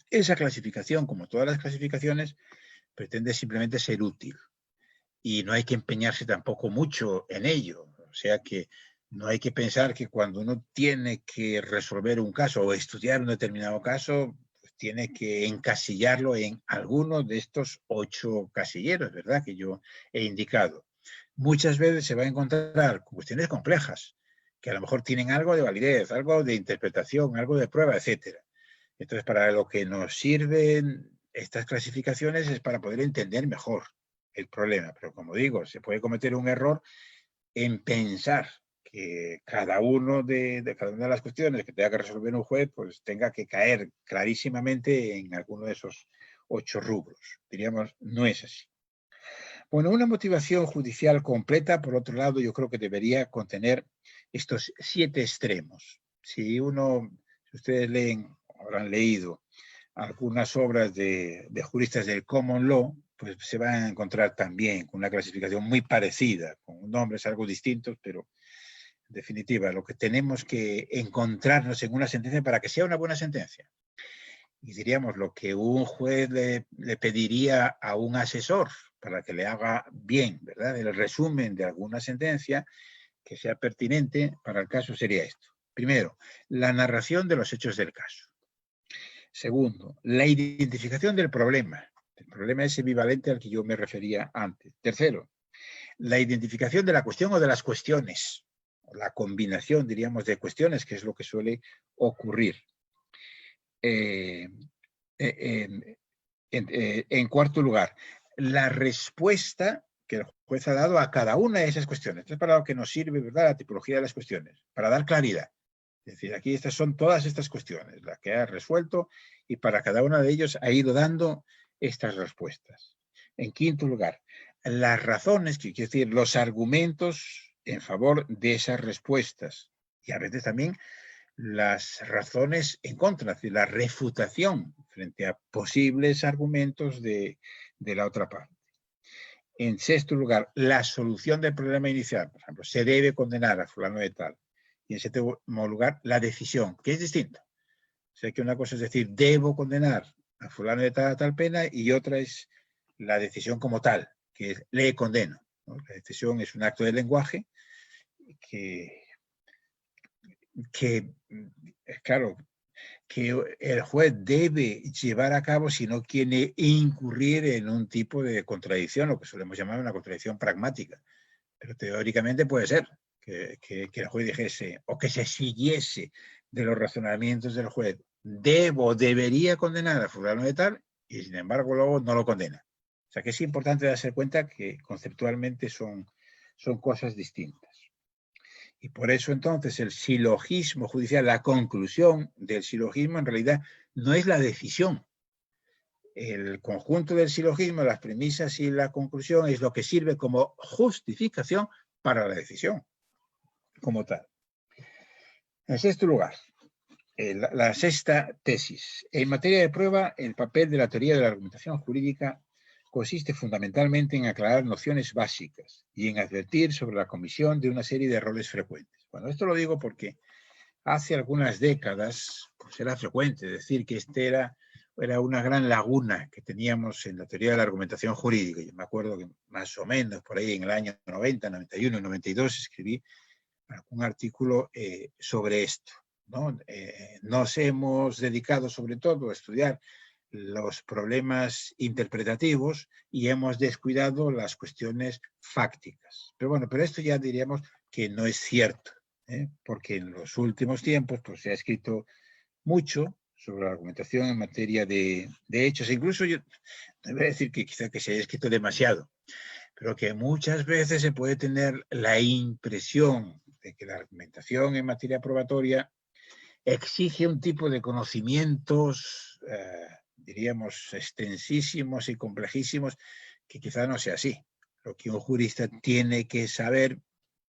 C: Esa clasificación, como todas las clasificaciones, pretende simplemente ser útil y no hay que empeñarse tampoco mucho en ello. O sea que no hay que pensar que cuando uno tiene que resolver un caso o estudiar un determinado caso, pues tiene que encasillarlo en alguno de estos 8 casilleros, ¿verdad?, que yo he indicado. Muchas veces se va a encontrar cuestiones complejas, que a lo mejor tienen algo de validez, algo de interpretación, algo de prueba, etcétera. Entonces, para lo que nos sirven estas clasificaciones es para poder entender mejor el problema. Pero como digo, se puede cometer un error en pensar que cada una de las cuestiones que tenga que resolver un juez, pues tenga que caer clarísimamente en alguno de esos 8 rubros. Diríamos, no es así. Bueno, una motivación judicial completa, por otro lado, yo creo que debería contener estos 7 extremos. Si ustedes leen, habrán leído algunas obras de juristas del Common Law, pues se van a encontrar también con una clasificación muy parecida, con nombres algo distintos, pero en definitiva, lo que tenemos que encontrarnos en una sentencia para que sea una buena sentencia. Y diríamos lo que un juez le pediría a un asesor para que le haga bien, ¿verdad?, el resumen de alguna sentencia que sea pertinente para el caso sería esto. Primero, la narración de los hechos del caso. Segundo, la identificación del problema. El problema es equivalente al que yo me refería antes. Tercero, la identificación de la cuestión o de las cuestiones. La combinación, diríamos, de cuestiones, que es lo que suele ocurrir. En cuarto lugar, la respuesta que el juez ha dado a cada una de esas cuestiones. Esto es para lo que nos sirve, ¿verdad?, la tipología de las cuestiones, para dar claridad. Es decir, aquí son todas estas cuestiones, las que ha resuelto, y para cada una de ellos ha ido dando estas respuestas. En quinto lugar, las razones, que quiere decir los argumentos en favor de esas respuestas, y a veces también las razones en contra, es decir, la refutación frente a posibles argumentos de la otra parte. En sexto lugar, la solución del problema inicial. Por ejemplo, se debe condenar a fulano de tal. Y en séptimo lugar, la decisión, que es distinta. O sea, que una cosa es decir, debo condenar a fulano de tal a tal pena, y otra es la decisión como tal, que es le condeno, ¿no? La decisión es un acto de lenguaje que claro, que el juez debe llevar a cabo si no quiere incurrir en un tipo de contradicción, lo que solemos llamar una contradicción pragmática. Pero teóricamente puede ser que el juez dijese, o que se siguiese de los razonamientos del juez, debería condenar a fulano de tal, y sin embargo luego no lo condena. O sea que es importante darse cuenta que conceptualmente son cosas distintas. Y por eso entonces el silogismo judicial, la conclusión del silogismo en realidad no es la decisión. El conjunto del silogismo, las premisas y la conclusión es lo que sirve como justificación para la decisión como tal. En sexto lugar, la sexta tesis. En materia de prueba, el papel de la teoría de la argumentación jurídica consiste fundamentalmente en aclarar nociones básicas y en advertir sobre la comisión de una serie de errores frecuentes. Bueno, esto lo digo porque hace algunas décadas pues era frecuente decir que era una gran laguna que teníamos en la teoría de la argumentación jurídica. Yo me acuerdo que más o menos por ahí en el año 90, 91, 92 escribí un artículo sobre esto, ¿no? Nos hemos dedicado sobre todo a estudiar los problemas interpretativos y hemos descuidado las cuestiones fácticas. Pero bueno, pero esto ya diríamos que no es cierto, porque en los últimos tiempos pues, se ha escrito mucho sobre la argumentación en materia de hechos. Incluso yo no voy a decir que quizá que se haya escrito demasiado, pero que muchas veces se puede tener la impresión de que la argumentación en materia probatoria exige un tipo de conocimientos, diríamos, extensísimos y complejísimos, que quizá no sea así. Lo que un jurista tiene que saber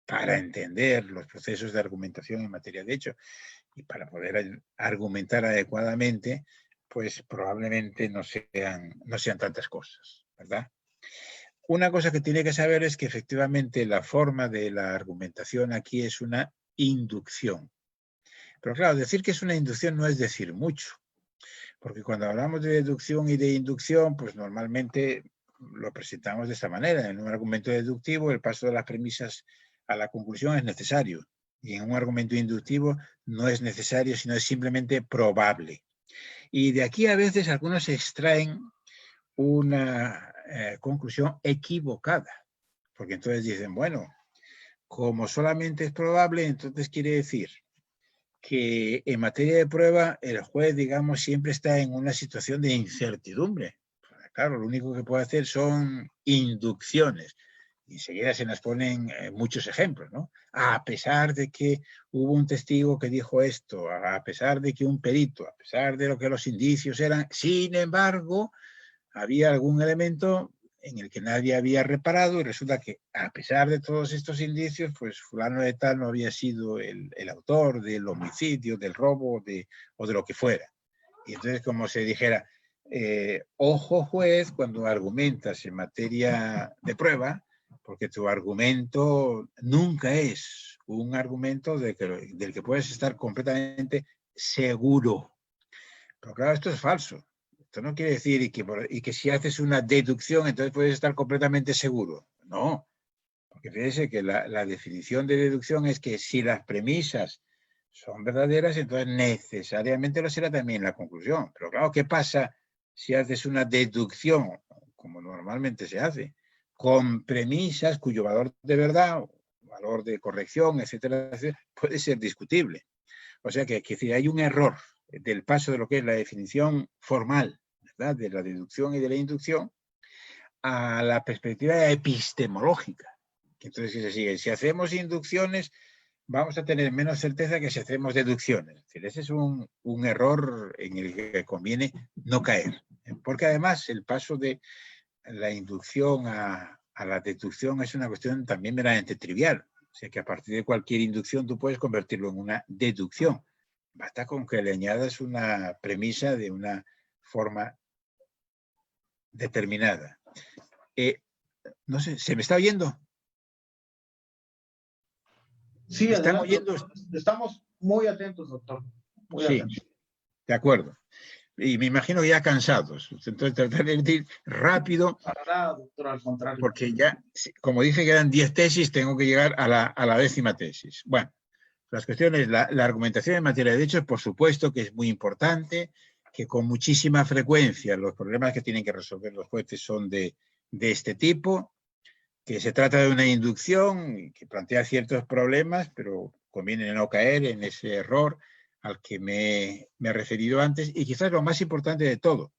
C: para entender los procesos de argumentación en materia de hecho y para poder argumentar adecuadamente, pues probablemente no sean tantas cosas, ¿verdad? Una cosa que tiene que saber es que efectivamente la forma de la argumentación aquí es una inducción. Pero claro, decir que es una inducción no es decir mucho, porque cuando hablamos de deducción y de inducción, pues normalmente lo presentamos de esta manera. En un argumento deductivo, el paso de las premisas a la conclusión es necesario. Y en un argumento inductivo no es necesario, sino es simplemente probable. Y de aquí a veces algunos extraen una conclusión equivocada. Porque entonces dicen, bueno, como solamente es probable, entonces quiere decir que en materia de prueba el juez, digamos, siempre está en una situación de incertidumbre. Claro, lo único que puede hacer son inducciones. Y enseguida se nos ponen muchos ejemplos, ¿no? A pesar de que hubo un testigo que dijo esto, a pesar de que un perito, a pesar de lo que los indicios eran, sin embargo, había algún elemento en el que nadie había reparado y resulta que a pesar de todos estos indicios, pues fulano de tal no había sido el autor del homicidio, del robo o de lo que fuera. Y entonces como se dijera, ojo juez cuando argumentas en materia de prueba, porque tu argumento nunca es un argumento del que puedes estar completamente seguro. Pero claro, esto es falso. Esto no quiere decir y que si haces una deducción, entonces puedes estar completamente seguro. No, porque fíjese que la definición de deducción es que si las premisas son verdaderas, entonces necesariamente lo será también la conclusión. Pero claro, ¿qué pasa si haces una deducción, como normalmente se hace, con premisas cuyo valor de verdad, valor de corrección, etcétera, etcétera, puede ser discutible? O sea que si hay un error del paso de lo que es la definición formal, ¿verdad?, de la deducción y de la inducción a la perspectiva epistemológica. Entonces, ¿qué se sigue? Si hacemos inducciones, vamos a tener menos certeza que si hacemos deducciones. Es decir, ese es un error en el que conviene no caer. Porque además el paso de la inducción a la deducción es una cuestión también meramente trivial. O sea que a partir de cualquier inducción tú puedes convertirlo en una deducción. Basta con que le añadas una premisa de una forma determinada. No sé, ¿se me está oyendo?
B: Sí,
C: ¿Me están
B: adelante,
C: oyendo?
B: doctor. Estamos muy atentos, doctor. Muy
C: Sí,
B: atentos.
C: de acuerdo. Y me imagino ya cansados. Entonces trataré de ir rápido.
B: Para nada, doctor, al contrario.
C: Porque ya, como dije que eran 10 tesis, tengo que llegar a la 10ª tesis. Bueno, las cuestiones, la argumentación en materia de derechos, por supuesto que es muy importante, que con muchísima frecuencia los problemas que tienen que resolver los jueces son de este tipo, que se trata de una inducción que plantea ciertos problemas, pero conviene no caer en ese error al que me he referido antes. Y quizás lo más importante de todo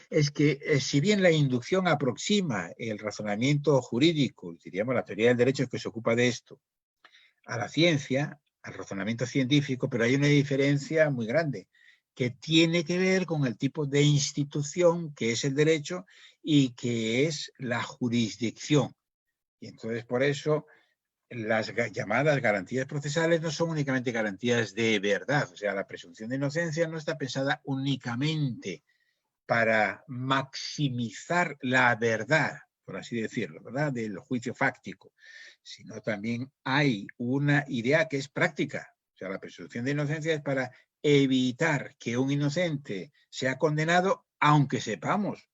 C: es que si bien la inducción aproxima el razonamiento jurídico, diríamos la teoría del derecho que se ocupa de esto, a la ciencia, al razonamiento científico, pero hay una diferencia muy grande que tiene que ver con el tipo de institución que es el derecho y que es la jurisdicción. Y entonces por eso las llamadas garantías procesales no son únicamente garantías de verdad. O sea, la presunción de inocencia no está pensada únicamente para maximizar la verdad, por así decirlo, ¿verdad?, del juicio fáctico, sino también hay una idea que es práctica. O sea, la presunción de inocencia es para evitar que un inocente sea condenado, aunque sepamos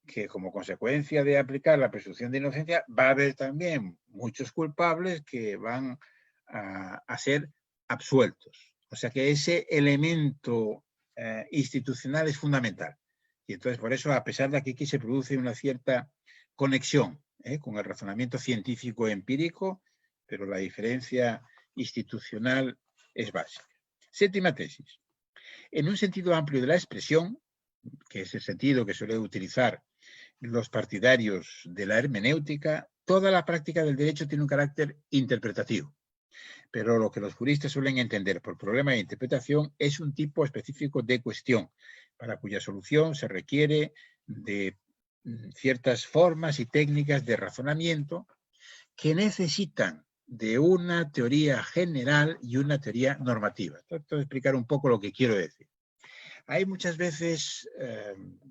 C: que como consecuencia de aplicar la presunción de inocencia va a haber también muchos culpables que van a ser absueltos. O sea que ese elemento institucional es fundamental. Y entonces por eso, a pesar de que aquí se produce una cierta conexión con el razonamiento científico empírico, pero la diferencia institucional es básica. 7ª tesis. En un sentido amplio de la expresión, que es el sentido que suele utilizar los partidarios de la hermenéutica, toda la práctica del derecho tiene un carácter interpretativo. Pero lo que los juristas suelen entender por problema de interpretación es un tipo específico de cuestión, para cuya solución se requiere de ciertas formas y técnicas de razonamiento que necesitan de una teoría general y una teoría normativa. Trato de explicar un poco lo que quiero decir. Hay muchas veces,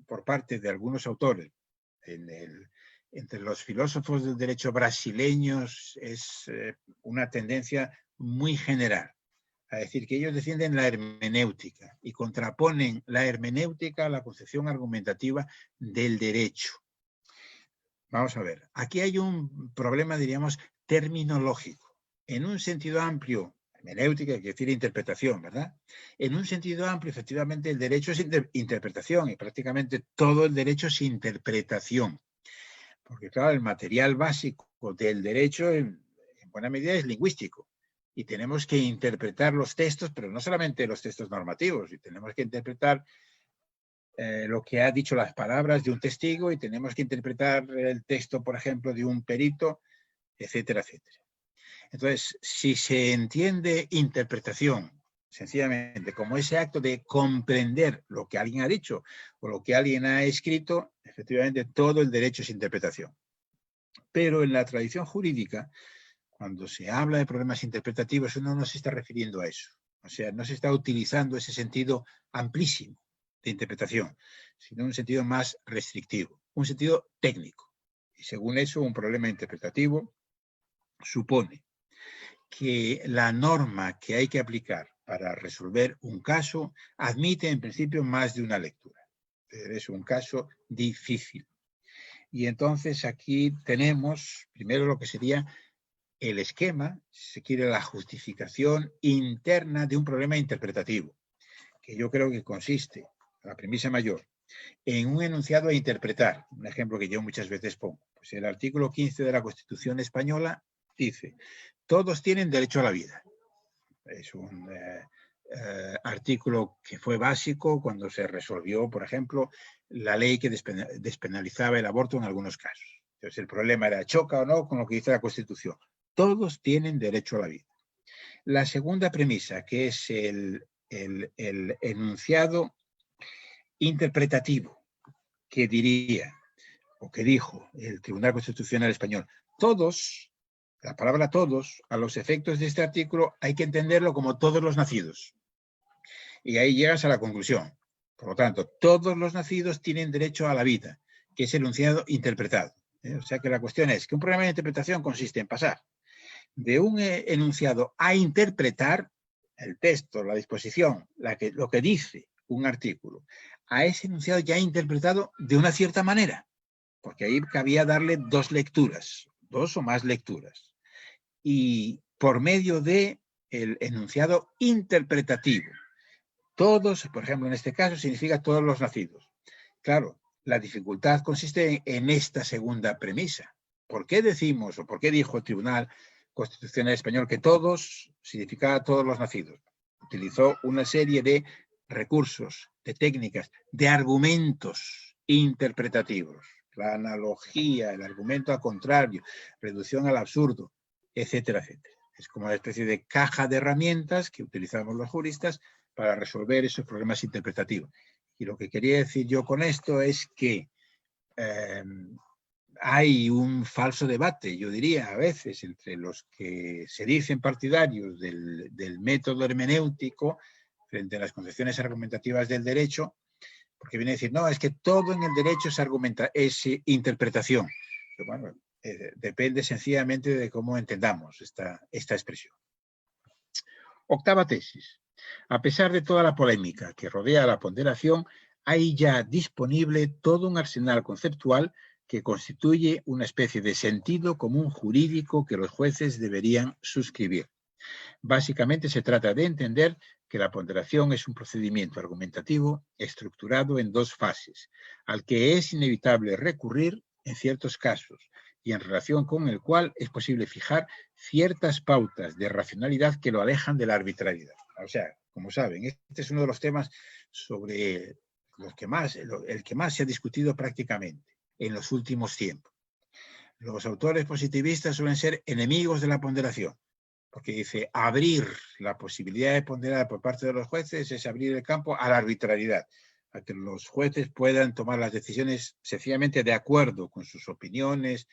C: por parte de algunos autores, entre los filósofos del derecho brasileños, es una tendencia muy general a decir que ellos defienden la hermenéutica y contraponen la hermenéutica a la concepción argumentativa del derecho. Vamos a ver, aquí hay un problema, diríamos, terminológico. En un sentido amplio, hermenéutica quiere decir interpretación, ¿verdad? En un sentido amplio, efectivamente, el derecho es interpretación y prácticamente todo el derecho es interpretación. Porque, claro, el material básico del derecho en buena medida es lingüístico. Y tenemos que interpretar los textos, pero no solamente los textos normativos, y tenemos que interpretar lo que ha dicho las palabras de un testigo y tenemos que interpretar el texto, por ejemplo, de un perito, etcétera, etcétera. Entonces, si se entiende interpretación sencillamente como ese acto de comprender lo que alguien ha dicho o lo que alguien ha escrito, efectivamente todo el derecho es interpretación. Pero en la tradición jurídica, cuando se habla de problemas interpretativos, uno no se está refiriendo a eso. O sea, no se está utilizando ese sentido amplísimo de interpretación, sino un sentido más restrictivo, un sentido técnico. Y según eso, un problema interpretativo supone que la norma que hay que aplicar para resolver un caso admite en principio más de una lectura. Es un caso difícil. Y entonces aquí tenemos primero lo que sería el esquema, si se quiere, la justificación interna de un problema interpretativo, que yo creo que consiste, la premisa mayor, en un enunciado a interpretar. Un ejemplo que yo muchas veces pongo. Pues el artículo 15 de la Constitución española dice: todos tienen derecho a la vida. Es un artículo que fue básico cuando se resolvió, por ejemplo, la ley que despenalizaba el aborto en algunos casos. Entonces el problema era, ¿choca o no con lo que dice la Constitución? Todos tienen derecho a la vida. La segunda premisa, que es el enunciado interpretativo, que diría, o que dijo el Tribunal Constitucional Español, todos, la palabra todos, a los efectos de este artículo, hay que entenderlo como todos los nacidos. Y ahí llegas a la conclusión. Por lo tanto, todos los nacidos tienen derecho a la vida, que es el enunciado interpretado. O sea que la cuestión es que un problema de interpretación consiste en pasar de un enunciado a interpretar el texto, la disposición, lo que dice un artículo, a ese enunciado ya interpretado de una cierta manera, porque ahí cabía darle dos lecturas, dos o más lecturas, y por medio de el enunciado interpretativo. Todos, por ejemplo, en este caso significa todos los nacidos. Claro, la dificultad consiste en esta segunda premisa. ¿Por qué decimos o por qué dijo el Tribunal Constitucional Español que todos significaba todos los nacidos? Utilizó una serie de recursos, de técnicas, de argumentos interpretativos. La analogía, el argumento al contrario, reducción al absurdo, etcétera, etcétera. Es como una especie de caja de herramientas que utilizamos los juristas para resolver esos problemas interpretativos. Y lo que quería decir yo con esto es que hay un falso debate, yo diría, a veces, entre los que se dicen partidarios del método hermenéutico frente a las concepciones argumentativas del derecho, porque viene a decir, no, es que todo en el derecho es interpretación. Pero bueno, depende sencillamente de cómo entendamos esta expresión. Octava tesis. A pesar de toda la polémica que rodea la ponderación, hay ya disponible todo un arsenal conceptual que constituye una especie de sentido común jurídico que los jueces deberían suscribir. Básicamente se trata de entender que la ponderación es un procedimiento argumentativo estructurado en dos fases, al que es inevitable recurrir en ciertos casos y en relación con el cual es posible fijar ciertas pautas de racionalidad que lo alejan de la arbitrariedad. O sea, como saben. Este es uno de los temas sobre los que más, el que más se ha discutido prácticamente en los últimos tiempos. Los autores positivistas suelen ser enemigos de la ponderación, porque dice, abrir la posibilidad de ponderar por parte de los jueces es abrir el campo a la arbitrariedad, a que los jueces puedan tomar las decisiones sencillamente de acuerdo con sus opiniones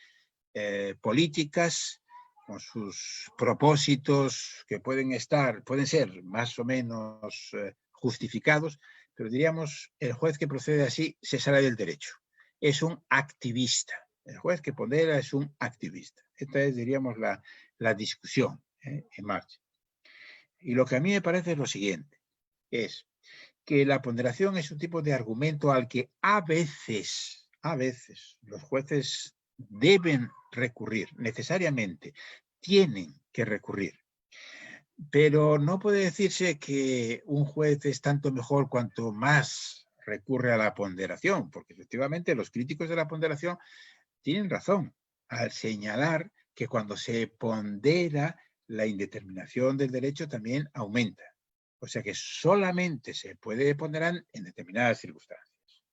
C: políticas, con sus propósitos que pueden ser más o menos justificados, pero diríamos, el juez que procede así se sale del derecho. Es un activista. El juez que pondera es un activista. Esta es, diríamos, la discusión en marcha. Y lo que a mí me parece es lo siguiente, es que la ponderación es un tipo de argumento al que a veces los jueces deben recurrir, necesariamente tienen que recurrir. Pero no puede decirse que un juez es tanto mejor cuanto más recurre a la ponderación, porque efectivamente los críticos de la ponderación tienen razón al señalar que cuando se pondera la indeterminación del derecho también aumenta. O sea que solamente se puede ponderar en determinadas circunstancias.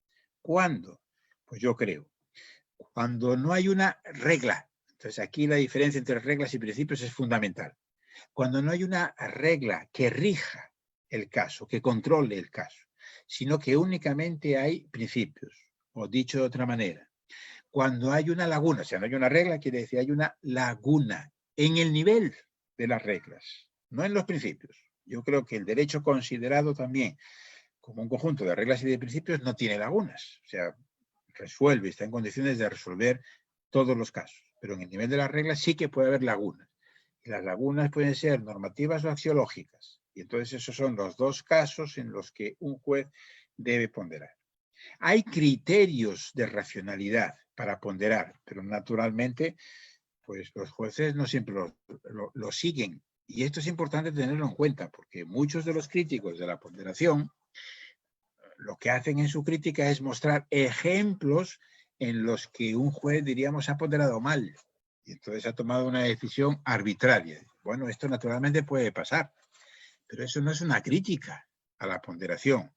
C: ¿Cuándo? Pues yo creo, cuando no hay una regla. Entonces aquí la diferencia entre reglas y principios es fundamental. Cuando no hay una regla que rija el caso, que controle el caso, sino que únicamente hay principios, o dicho de otra manera, cuando hay una laguna, o sea, no hay una regla, quiere decir hay una laguna en el nivel de las reglas, no en los principios. Yo creo que el derecho considerado también como un conjunto de reglas y de principios no tiene lagunas, o sea, resuelve, está en condiciones de resolver todos los casos, pero en el nivel de las reglas sí que puede haber lagunas. Y las lagunas pueden ser normativas o axiológicas. Y entonces esos son los dos casos en los que un juez debe ponderar. Hay criterios de racionalidad para ponderar, pero naturalmente pues los jueces no siempre lo siguen. Y esto es importante tenerlo en cuenta, porque muchos de los críticos de la ponderación lo que hacen en su crítica es mostrar ejemplos en los que un juez, diríamos, ha ponderado mal. Y entonces ha tomado una decisión arbitraria. Bueno, esto naturalmente puede pasar, pero eso no es una crítica a la ponderación,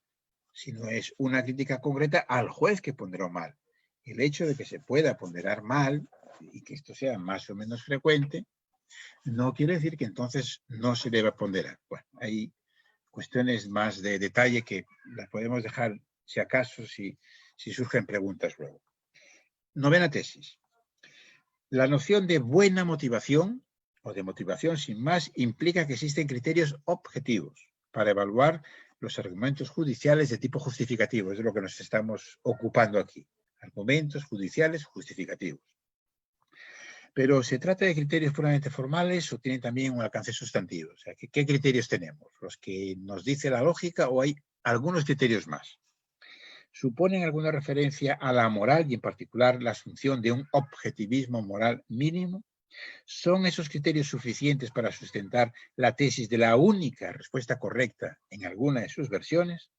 C: sino es una crítica concreta al juez que ponderó mal. El hecho de que se pueda ponderar mal y que esto sea más o menos frecuente, no quiere decir que entonces no se deba ponderar. Bueno, hay cuestiones más de detalle que las podemos dejar, si acaso, si surgen preguntas luego. Novena tesis. La noción de buena motivación o de motivación sin más implica que existen criterios objetivos para evaluar los argumentos judiciales de tipo justificativo. Es de lo que nos estamos ocupando aquí. Argumentos judiciales justificativos. Pero ¿se trata de criterios puramente formales o tienen también un alcance sustantivo? O sea, ¿qué criterios tenemos? ¿Los que nos dice la lógica o hay algunos criterios más? ¿Suponen alguna referencia a la moral y en particular la asunción de un objetivismo moral mínimo? ¿Son esos criterios suficientes para sustentar la tesis de la única respuesta correcta en alguna de sus versiones?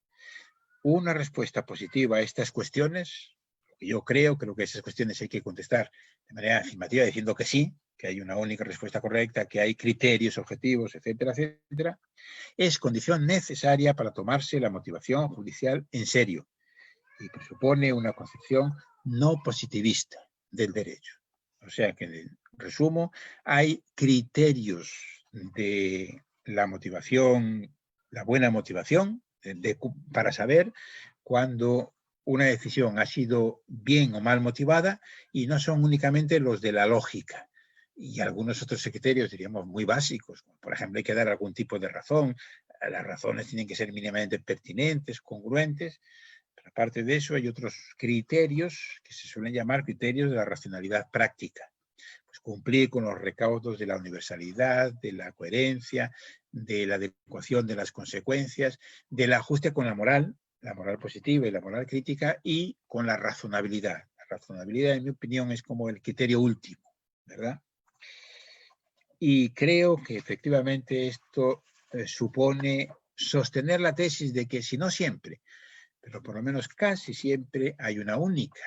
C: Una respuesta positiva a estas cuestiones, yo creo que esas cuestiones hay que contestar de manera afirmativa diciendo que sí, que hay una única respuesta correcta, que hay criterios objetivos, etcétera, etcétera, es condición necesaria para tomarse la motivación judicial en serio y presupone una concepción no positivista del derecho. O sea que, en resumo, hay criterios de la motivación, la buena motivación, para saber cuando una decisión ha sido bien o mal motivada y no son únicamente los de la lógica. Y algunos otros criterios, diríamos, muy básicos. Por ejemplo, hay que dar algún tipo de razón. Las razones tienen que ser mínimamente pertinentes, congruentes. Pero aparte de eso, hay otros criterios que se suelen llamar criterios de la racionalidad práctica. Pues cumplir con los recaudos de la universalidad, de la coherencia, de la adecuación de las consecuencias, del ajuste con la moral positiva y la moral crítica, y con la razonabilidad. La razonabilidad, en mi opinión, es como el criterio último, ¿verdad? Y creo que efectivamente esto supone sostener la tesis de que si no siempre, pero por lo menos casi siempre hay una única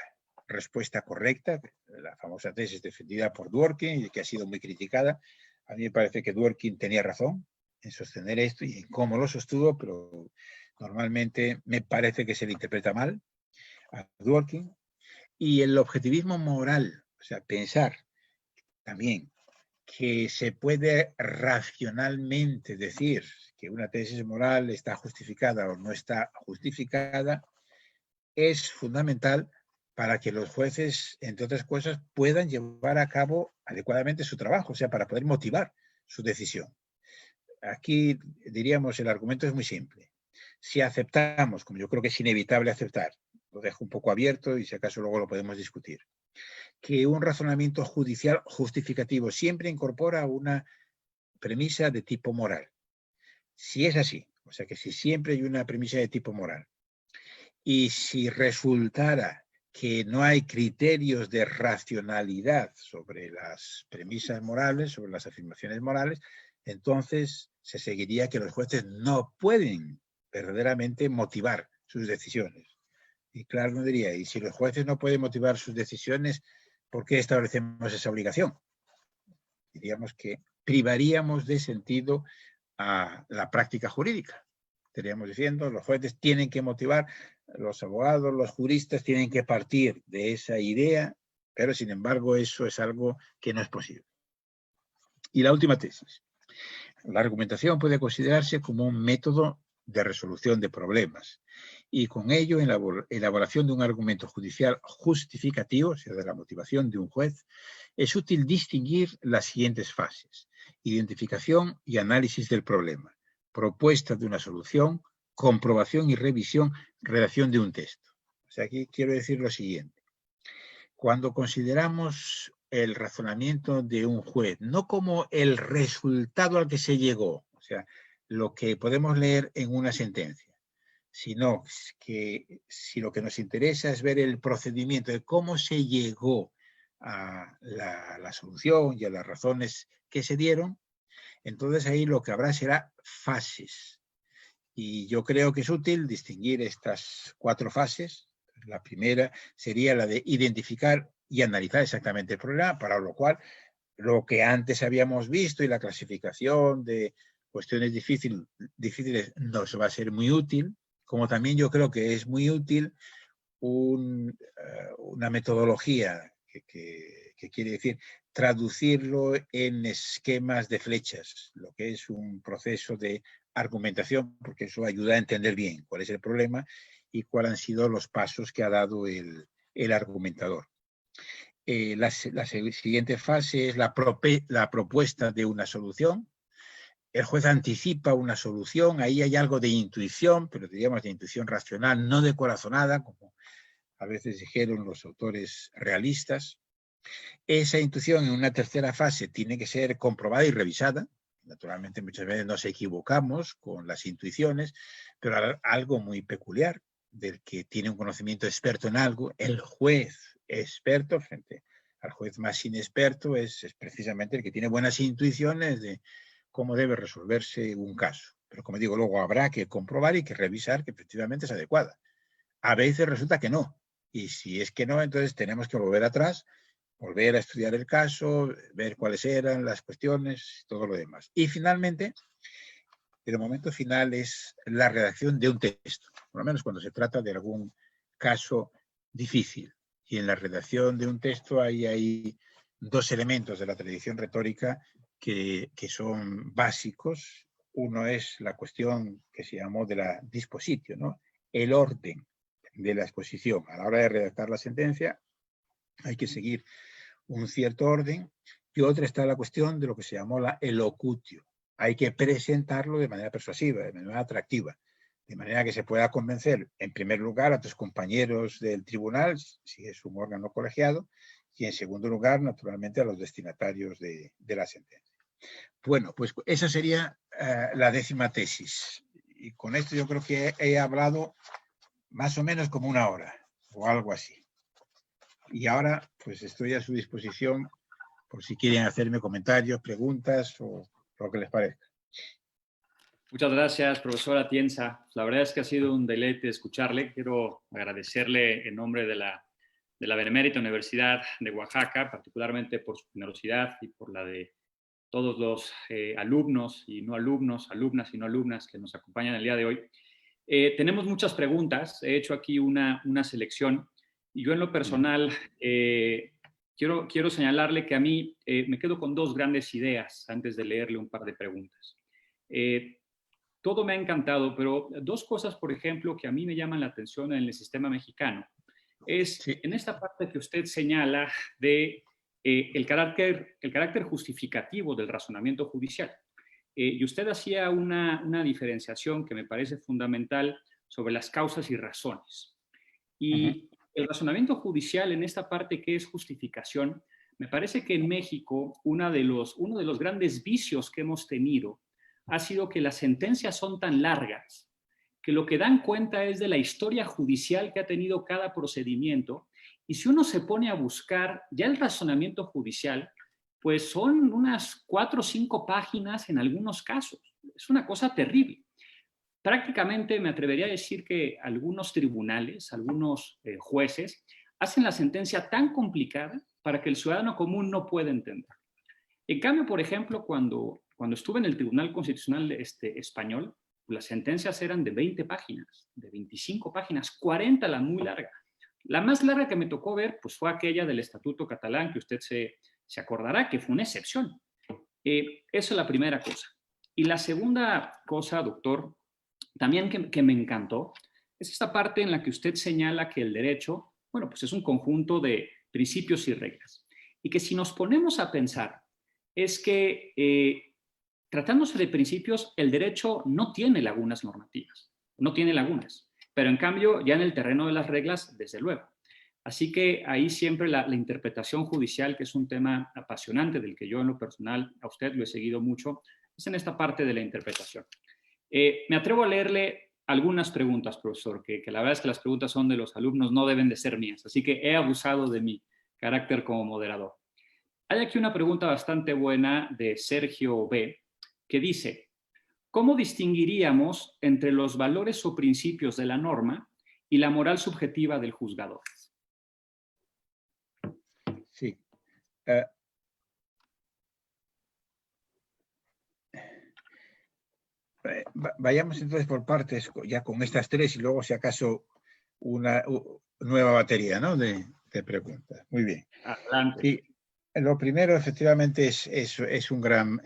C: respuesta correcta, la famosa tesis defendida por Dworkin y que ha sido muy criticada. A mí me parece que Dworkin tenía razón en sostener esto y en cómo lo sostuvo, pero normalmente me parece que se le interpreta mal a Dworkin. Y el objetivismo moral, o sea, pensar también que se puede racionalmente decir que una tesis moral está justificada o no está justificada, es fundamental para que los jueces, entre otras cosas, puedan llevar a cabo adecuadamente su trabajo, o sea, para poder motivar su decisión. Aquí, diríamos, el argumento es muy simple. Si aceptamos, como yo creo que es inevitable aceptar, lo dejo un poco abierto y si acaso luego lo podemos discutir, que un razonamiento judicial justificativo siempre incorpora una premisa de tipo moral. Si es así, o sea que si siempre hay una premisa de tipo moral, y si resultara que no hay criterios de racionalidad sobre las premisas morales, sobre las afirmaciones morales, entonces se seguiría que los jueces no pueden verdaderamente motivar sus decisiones. Y claro, no diría, y si los jueces no pueden motivar sus decisiones, ¿por qué establecemos esa obligación? Diríamos que privaríamos de sentido a la práctica jurídica. Estaríamos diciendo, los jueces tienen que motivar, los abogados, los juristas tienen que partir de esa idea, pero sin embargo eso es algo que no es posible. Y la última tesis. La argumentación puede considerarse como un método de resolución de problemas y con ello en la elaboración de un argumento judicial justificativo, o sea, de la motivación de un juez, es útil distinguir las siguientes fases: identificación y análisis del problema, propuesta de una solución, comprobación y revisión, redacción de un texto. O sea, aquí quiero decir lo siguiente. Cuando consideramos el razonamiento de un juez, no como el resultado al que se llegó, o sea, lo que podemos leer en una sentencia, sino que si lo que nos interesa es ver el procedimiento de cómo se llegó a la solución y a las razones que se dieron, entonces ahí lo que habrá será fases. Y yo creo que es útil distinguir estas 4 fases. La primera sería la de identificar y analizar exactamente el problema, para lo cual lo que antes habíamos visto y la clasificación de cuestiones difíciles nos va a ser muy útil, como también yo creo que es muy útil una metodología que quiere decir traducirlo en esquemas de flechas, lo que es un proceso de argumentación, porque eso ayuda a entender bien cuál es el problema y cuáles han sido los pasos que ha dado el argumentador. La siguiente fase es la propuesta de una solución. El juez anticipa una solución, ahí hay algo de intuición, pero diríamos de intuición racional, no de corazonada, como a veces dijeron los autores realistas. Esa intuición en una tercera fase tiene que ser comprobada y revisada. Naturalmente muchas veces nos equivocamos con las intuiciones, pero algo muy peculiar del que tiene un conocimiento experto en algo, el juez experto frente al juez más inexperto es precisamente el que tiene buenas intuiciones de cómo debe resolverse un caso. Pero como digo, luego habrá que comprobar y que revisar que efectivamente es adecuada. A veces resulta que no. Y si es que no, entonces tenemos que volver atrás, volver a estudiar el caso, ver cuáles eran las cuestiones, todo lo demás. Y finalmente, el momento final es la redacción de un texto, por lo menos cuando se trata de algún caso difícil. Y en la redacción de un texto hay 2 elementos de la tradición retórica que son básicos. Uno es la cuestión que se llamó de la dispositio, ¿no? El orden de la exposición. A la hora de redactar la sentencia hay que seguir un cierto orden, y otra está la cuestión de lo que se llamó la elocutio. Hay que presentarlo de manera persuasiva, de manera atractiva, de manera que se pueda convencer, en primer lugar, a tus compañeros del tribunal, si es un órgano colegiado, y en segundo lugar, naturalmente, a los destinatarios de la sentencia. Bueno, pues esa sería la 10ª tesis. Y con esto yo creo que he hablado más o menos como 1 hora, o algo así. Y ahora, pues estoy a su disposición por si quieren hacerme comentarios, preguntas o lo que les parezca.
A: Muchas gracias, profesor Atienza. La verdad es que ha sido un deleite escucharle. Quiero agradecerle en nombre de la Benemérita Universidad de Oaxaca, particularmente por su generosidad y por la de todos los alumnos y no alumnos, alumnas y no alumnas que nos acompañan el día de hoy. Tenemos muchas preguntas, he hecho aquí una selección y yo en lo personal quiero señalarle que a mí me quedo con dos grandes ideas antes de leerle un par de preguntas. Todo me ha encantado, pero dos cosas, por ejemplo, que a mí me llaman la atención en el sistema mexicano, es en esta parte que usted señala de el carácter justificativo del razonamiento judicial. Y usted hacía una diferenciación que me parece fundamental sobre las causas y razones. Y el razonamiento judicial en esta parte que es justificación, me parece que en México uno de los grandes vicios que hemos tenido ha sido que las sentencias son tan largas que lo que dan cuenta es de la historia judicial que ha tenido cada procedimiento, y si uno se pone a buscar ya el razonamiento judicial, pues son unas 4 o 5 páginas en algunos casos. Es una cosa terrible. Prácticamente me atrevería a decir que algunos tribunales, algunos jueces, hacen la sentencia tan complicada para que el ciudadano común no pueda entender. En cambio, por ejemplo, cuando estuve en el Tribunal Constitucional español, las sentencias eran de 20 páginas, de 25 páginas, 40 la muy larga. La más larga que me tocó ver pues, fue aquella del Estatuto Catalán, que usted se acordará que fue una excepción. Esa es la primera cosa. Y la segunda cosa, doctor, también que me encantó, es esta parte en la que usted señala que el derecho, bueno, pues es un conjunto de principios y reglas. Y que si nos ponemos a pensar, es que tratándose de principios, el derecho no tiene lagunas normativas, no tiene lagunas, pero en cambio ya en el terreno de las reglas, desde luego. Así que ahí siempre la interpretación judicial, que es un tema apasionante del que yo en lo personal a usted lo he seguido mucho, es en esta parte de la interpretación. Me atrevo a leerle algunas preguntas, profesor, que la verdad es que las preguntas son de los alumnos, no deben de ser mías, así que he abusado de mi carácter como moderador. Hay aquí una pregunta bastante buena de Sergio B., que dice, ¿cómo distinguiríamos entre los valores o principios de la norma y la moral subjetiva del juzgador?
C: Sí. Vayamos entonces por partes, ya con estas tres, y luego, si acaso, una nueva batería, ¿no?, de preguntas. Muy bien.
A: Adelante.
C: Sí. Lo primero, efectivamente, es un gran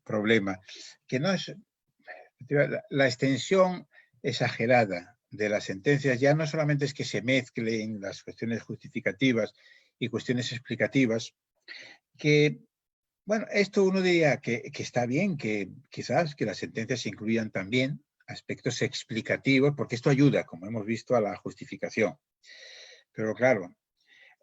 C: problema, que no es la extensión exagerada de las sentencias. Ya no solamente es que se mezclen las cuestiones justificativas y cuestiones explicativas, que, bueno, esto uno diría que está bien, que quizás que las sentencias incluyan también aspectos explicativos, porque esto ayuda, como hemos visto, a la justificación. Pero claro,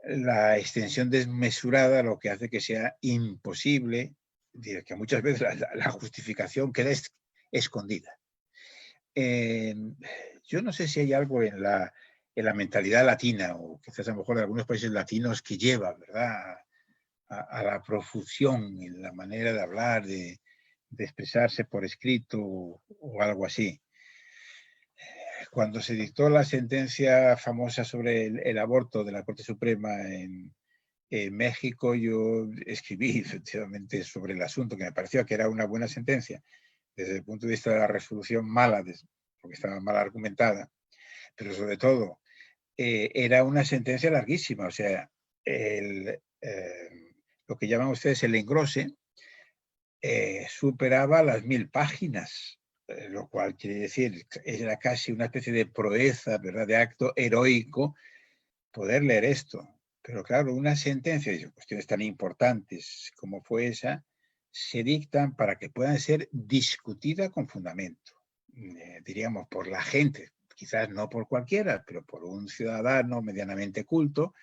C: la extensión desmesurada lo que hace que sea imposible, que muchas veces la justificación queda escondida. Yo no sé si hay algo en la mentalidad latina, o quizás a lo mejor de algunos países latinos, que lleva, ¿verdad?, a la profusión en la manera de hablar, de expresarse por escrito o algo así. Cuando se dictó la sentencia famosa sobre el aborto de la Corte Suprema en México, yo escribí efectivamente sobre el asunto, que me pareció que era una buena sentencia desde el punto de vista de la resolución mala, porque estaba mal argumentada, pero sobre todo era una sentencia larguísima. O sea, lo que llaman ustedes el engrose superaba las 1000 páginas. Lo cual quiere decir, era casi una especie de proeza, ¿verdad?, de acto heroico poder leer esto. Pero claro, una sentencia de cuestiones tan importantes como fue esa, se dictan para que puedan ser discutidas con fundamento. Diríamos, por la gente, quizás no por cualquiera, pero por un ciudadano medianamente culto,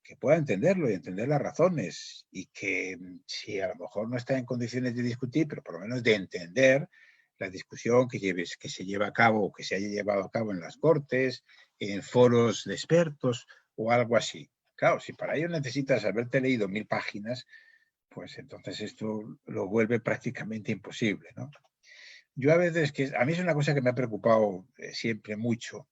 C: que pueda entenderlo y entender las razones, y que si a lo mejor no está en condiciones de discutir, pero por lo menos de entender la discusión que se lleva a cabo o que se haya llevado a cabo en las cortes, en foros de expertos o algo así. Claro, si para ello necesitas haberte leído 1000 páginas, pues entonces esto lo vuelve prácticamente imposible, ¿no? Yo a veces, a mí es una cosa que me ha preocupado siempre mucho,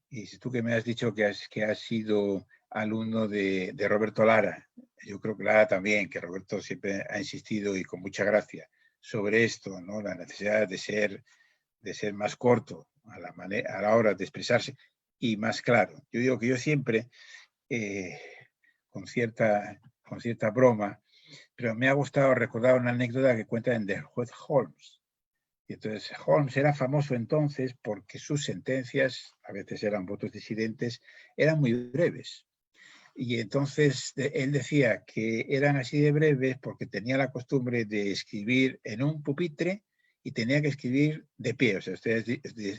C: y si tú que me has dicho que has sido alumno de Roberto Lara. Yo creo que Lara también, que Roberto siempre ha insistido y con mucha gracia sobre esto, ¿no? La necesidad de ser más corto a la hora de expresarse y más claro. Yo digo que yo siempre, con cierta broma, pero me ha gustado recordar una anécdota que cuenta en The juez Holmes. Y entonces Holmes era famoso entonces porque sus sentencias, a veces eran votos disidentes, eran muy breves. Y entonces él decía que eran así de breves porque tenía la costumbre de escribir en un pupitre y tenía que escribir de pie. O sea, ustedes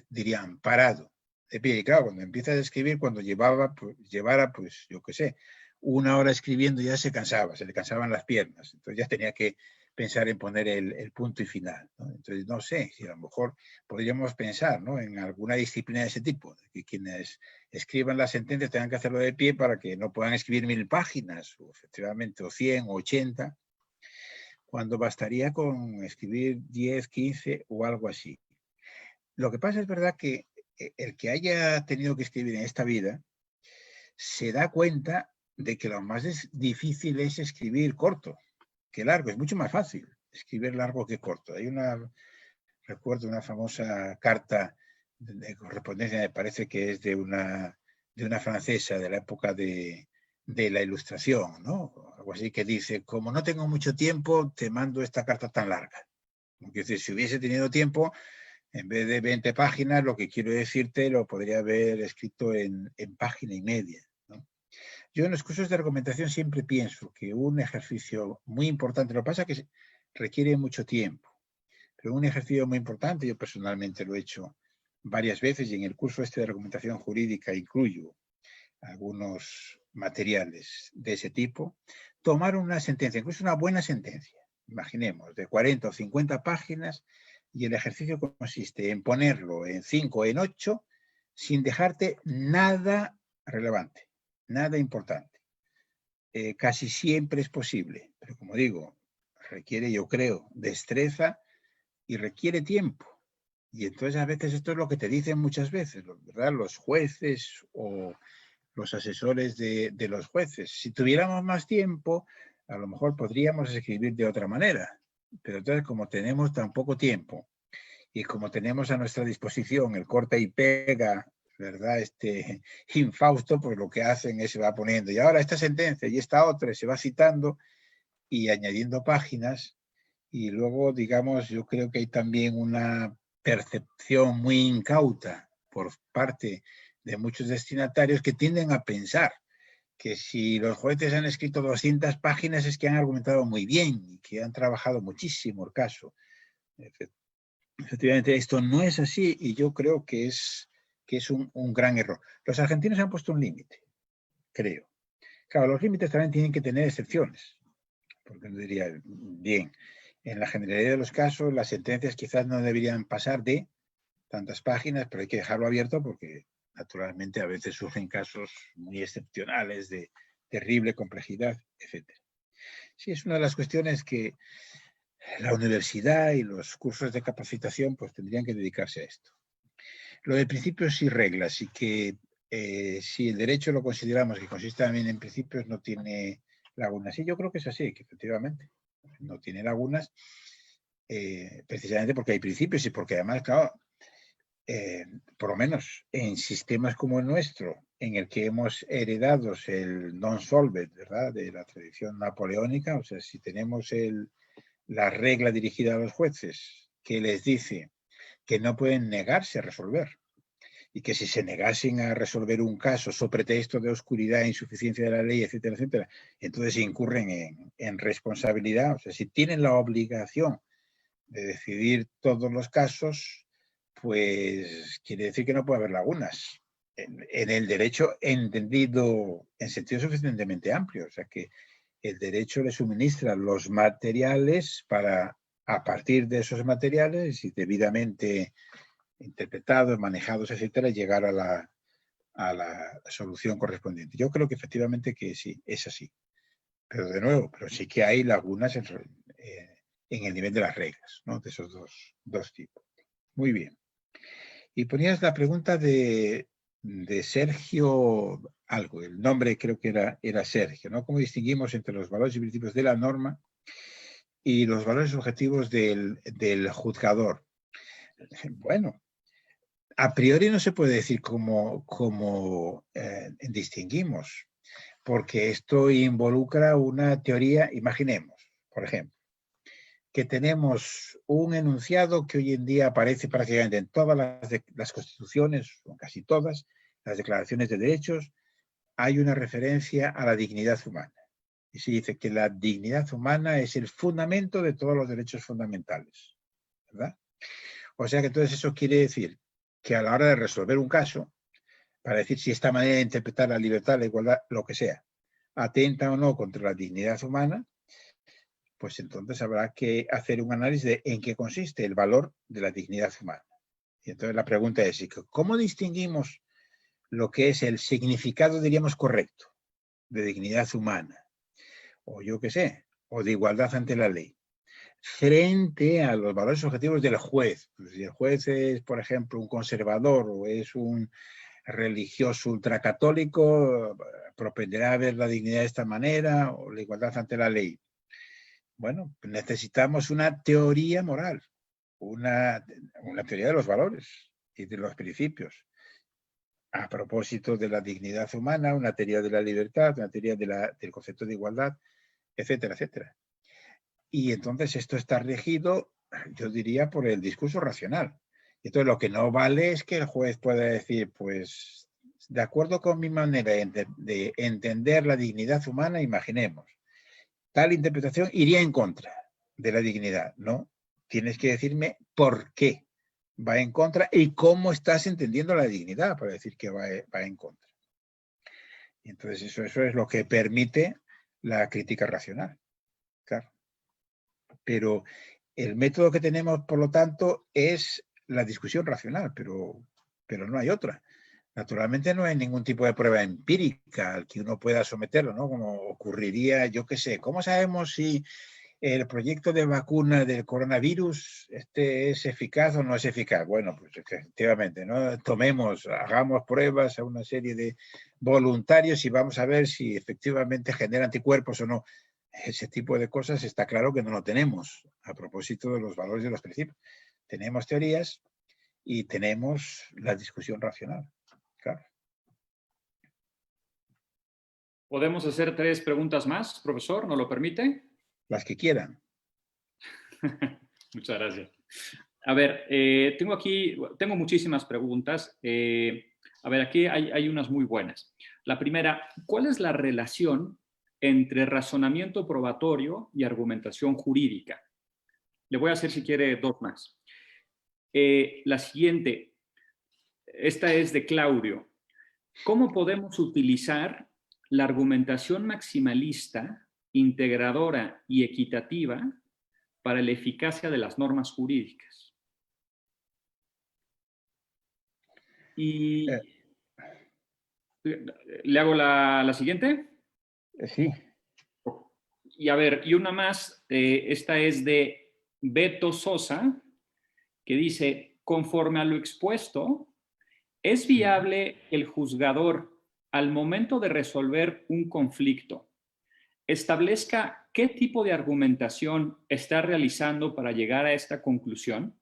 C: dirían parado, de pie. Y claro, cuando empieza a escribir, cuando llevara, pues, yo qué sé, 1 hora escribiendo ya se cansaba, se le cansaban las piernas. Entonces ya tenía que pensar en poner el punto y final, ¿no? Entonces, no sé, si a lo mejor podríamos pensar, ¿no?, en alguna disciplina de ese tipo, que quienes escriban las sentencias tengan que hacerlo de pie para que no puedan escribir 1000 páginas, o efectivamente, o 100, o 80, cuando bastaría con escribir 10, 15 o algo así. Lo que pasa es verdad que el que haya tenido que escribir en esta vida se da cuenta de que lo más difícil es escribir corto que largo. Es mucho más fácil escribir largo que corto. Recuerdo una famosa carta de correspondencia, me parece que es de una francesa de la época de la Ilustración, ¿no? Algo así, que dice: como no tengo mucho tiempo, te mando esta carta tan larga. Porque si hubiese tenido tiempo, en vez de 20 páginas, lo que quiero decirte lo podría haber escrito en página y media, ¿no? Yo en los cursos de argumentación siempre pienso que un ejercicio muy importante, lo que pasa es que requiere mucho tiempo, pero un ejercicio muy importante, yo personalmente lo he hecho varias veces y en el curso de argumentación jurídica incluyo algunos materiales de ese tipo, tomar una sentencia, incluso una buena sentencia, imaginemos, de 40 o 50 páginas, y el ejercicio consiste en ponerlo en 5 o en 8 sin dejarte nada relevante, nada importante. Casi siempre es posible, pero como digo, requiere, yo creo, destreza y requiere tiempo. Y entonces a veces esto es lo que te dicen muchas veces, ¿verdad?, los jueces o los asesores de los jueces. Si tuviéramos más tiempo, a lo mejor podríamos escribir de otra manera. Pero entonces, como tenemos tan poco tiempo y como tenemos a nuestra disposición el corta y pega, ¿verdad?, infausto, pues lo que hacen es se va poniendo, y ahora esta sentencia y esta otra, y se va citando y añadiendo páginas. Y luego, digamos, yo creo que hay también una percepción muy incauta por parte de muchos destinatarios que tienden a pensar que si los jueces han escrito 200 páginas es que han argumentado muy bien y que han trabajado muchísimo el caso. Efectivamente, esto no es así y yo creo que es un gran error. Los argentinos han puesto un límite, creo. Claro, los límites también tienen que tener excepciones, porque no diría, bien, en la generalidad de los casos las sentencias quizás no deberían pasar de tantas páginas, pero hay que dejarlo abierto porque naturalmente a veces surgen casos muy excepcionales de terrible complejidad, etc. Sí, es una de las cuestiones que la universidad y los cursos de capacitación pues tendrían que dedicarse a esto. Lo de principios y reglas, y que si el derecho lo consideramos que consiste también en principios, no tiene lagunas. Sí, yo creo que es así, que efectivamente no tiene lagunas, precisamente porque hay principios y porque además, claro, por lo menos en sistemas como el nuestro, en el que hemos heredado el non solvet, ¿verdad?, de la tradición napoleónica, o sea, si tenemos la regla dirigida a los jueces que les dice que no pueden negarse a resolver y que si se negasen a resolver un caso sobre pretexto de oscuridad e insuficiencia de la ley, etcétera, etcétera, entonces incurren en responsabilidad. O sea, si tienen la obligación de decidir todos los casos, pues quiere decir que no puede haber lagunas en el derecho entendido en sentido suficientemente amplio. O sea, que el derecho le suministra los materiales para, a partir de esos materiales y debidamente interpretados, manejados, etcétera, llegar a la solución correspondiente. Yo creo que efectivamente que sí, es así. Pero de nuevo, pero sí que hay lagunas en el nivel de las reglas, ¿no?, de esos dos tipos. Muy bien. Y ponías la pregunta de Sergio algo, el nombre creo que era Sergio, ¿no? ¿Cómo distinguimos entre los valores y principios de la norma y los valores objetivos del juzgador? Bueno, a priori no se puede decir cómo distinguimos, porque esto involucra una teoría. Imaginemos, por ejemplo, que tenemos un enunciado que hoy en día aparece prácticamente en todas las constituciones, o casi todas, las declaraciones de derechos, hay una referencia a la dignidad humana. Y se dice que la dignidad humana es el fundamento de todos los derechos fundamentales, ¿verdad? O sea que entonces eso quiere decir que a la hora de resolver un caso, para decir si esta manera de interpretar la libertad, la igualdad, lo que sea, atenta o no contra la dignidad humana, pues entonces habrá que hacer un análisis de en qué consiste el valor de la dignidad humana. Y entonces la pregunta es, ¿cómo distinguimos lo que es el significado, diríamos, correcto de dignidad humana? O yo qué sé, o de igualdad ante la ley, frente a los valores objetivos del juez. Pues si el juez es, por ejemplo, un conservador o es un religioso ultracatólico, propenderá a ver la dignidad de esta manera o la igualdad ante la ley. Bueno, necesitamos una teoría moral, una teoría de los valores y de los principios. A propósito de la dignidad humana, una teoría de la libertad, una teoría del concepto de igualdad, etcétera, etcétera. Y entonces esto está regido, yo diría, por el discurso racional. Entonces lo que no vale es que el juez pueda decir, pues, de acuerdo con mi manera de entender la dignidad humana, imaginemos, tal interpretación iría en contra de la dignidad, ¿no? Tienes que decirme por qué va en contra y cómo estás entendiendo la dignidad para decir que va en contra. Y entonces eso es lo que permite la crítica racional, claro. Pero el método que tenemos, por lo tanto, es la discusión racional, pero no hay otra. Naturalmente no hay ningún tipo de prueba empírica al que uno pueda someterlo, ¿no? Como ocurriría, yo qué sé, ¿cómo sabemos si el proyecto de vacuna del coronavirus es eficaz o no es eficaz? Bueno, pues efectivamente, ¿no? Hagamos pruebas a una serie de voluntarios y vamos a ver si efectivamente genera anticuerpos o no. Ese tipo de cosas está claro que no lo tenemos a propósito de los valores y los principios. Tenemos teorías y tenemos la discusión racional. Claro.
A: ¿Podemos hacer 3 preguntas más, profesor? ¿Nos lo permite?
C: Las que quieran.
A: Muchas gracias. A ver, tengo muchísimas preguntas. A ver, aquí hay unas muy buenas. La primera, ¿cuál es la relación entre razonamiento probatorio y argumentación jurídica? Le voy a hacer, si quiere, 2 más. La siguiente, esta es de Claudio. ¿Cómo podemos utilizar la argumentación maximalista, integradora y equitativa para la eficacia de las normas jurídicas? Y le hago la siguiente.
C: Sí.
A: Y a ver, y una más, esta es de Beto Sosa, que dice, conforme a lo expuesto, ¿es viable el juzgador, al momento de resolver un conflicto, establezca qué tipo de argumentación está realizando para llegar a esta conclusión?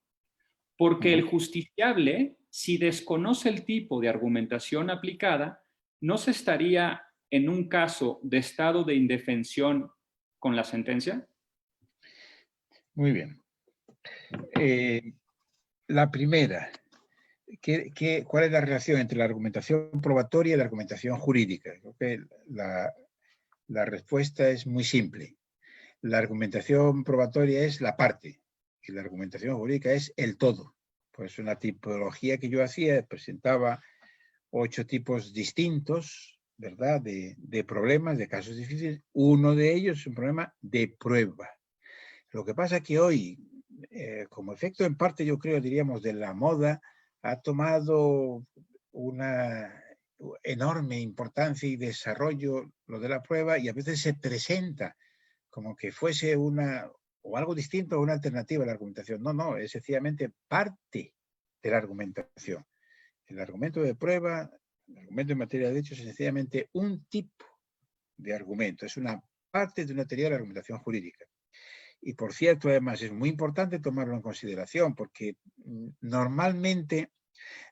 A: Porque el justiciable, si desconoce el tipo de argumentación aplicada, no se estaría en un caso de estado de indefensión con la sentencia.
C: Muy bien. La primera, ¿cuál es la relación entre la argumentación probatoria y la argumentación jurídica? Creo que la respuesta es muy simple. La argumentación probatoria es la parte y la argumentación jurídica es el todo. Pues una tipología que yo hacía, presentaba 8 tipos distintos, ¿verdad?, de problemas, de casos difíciles. Uno de ellos es un problema de prueba. Lo que pasa es que hoy, como efecto en parte, yo creo, diríamos, de la moda, ha tomado una enorme importancia y desarrollo lo de la prueba, y a veces se presenta como que fuese o algo distinto o una alternativa a la argumentación. No, es sencillamente parte de la argumentación. El argumento de prueba El argumento en materia de derecho es sencillamente un tipo de argumento, es una parte de una teoría de la argumentación jurídica. Y por cierto, además, es muy importante tomarlo en consideración porque normalmente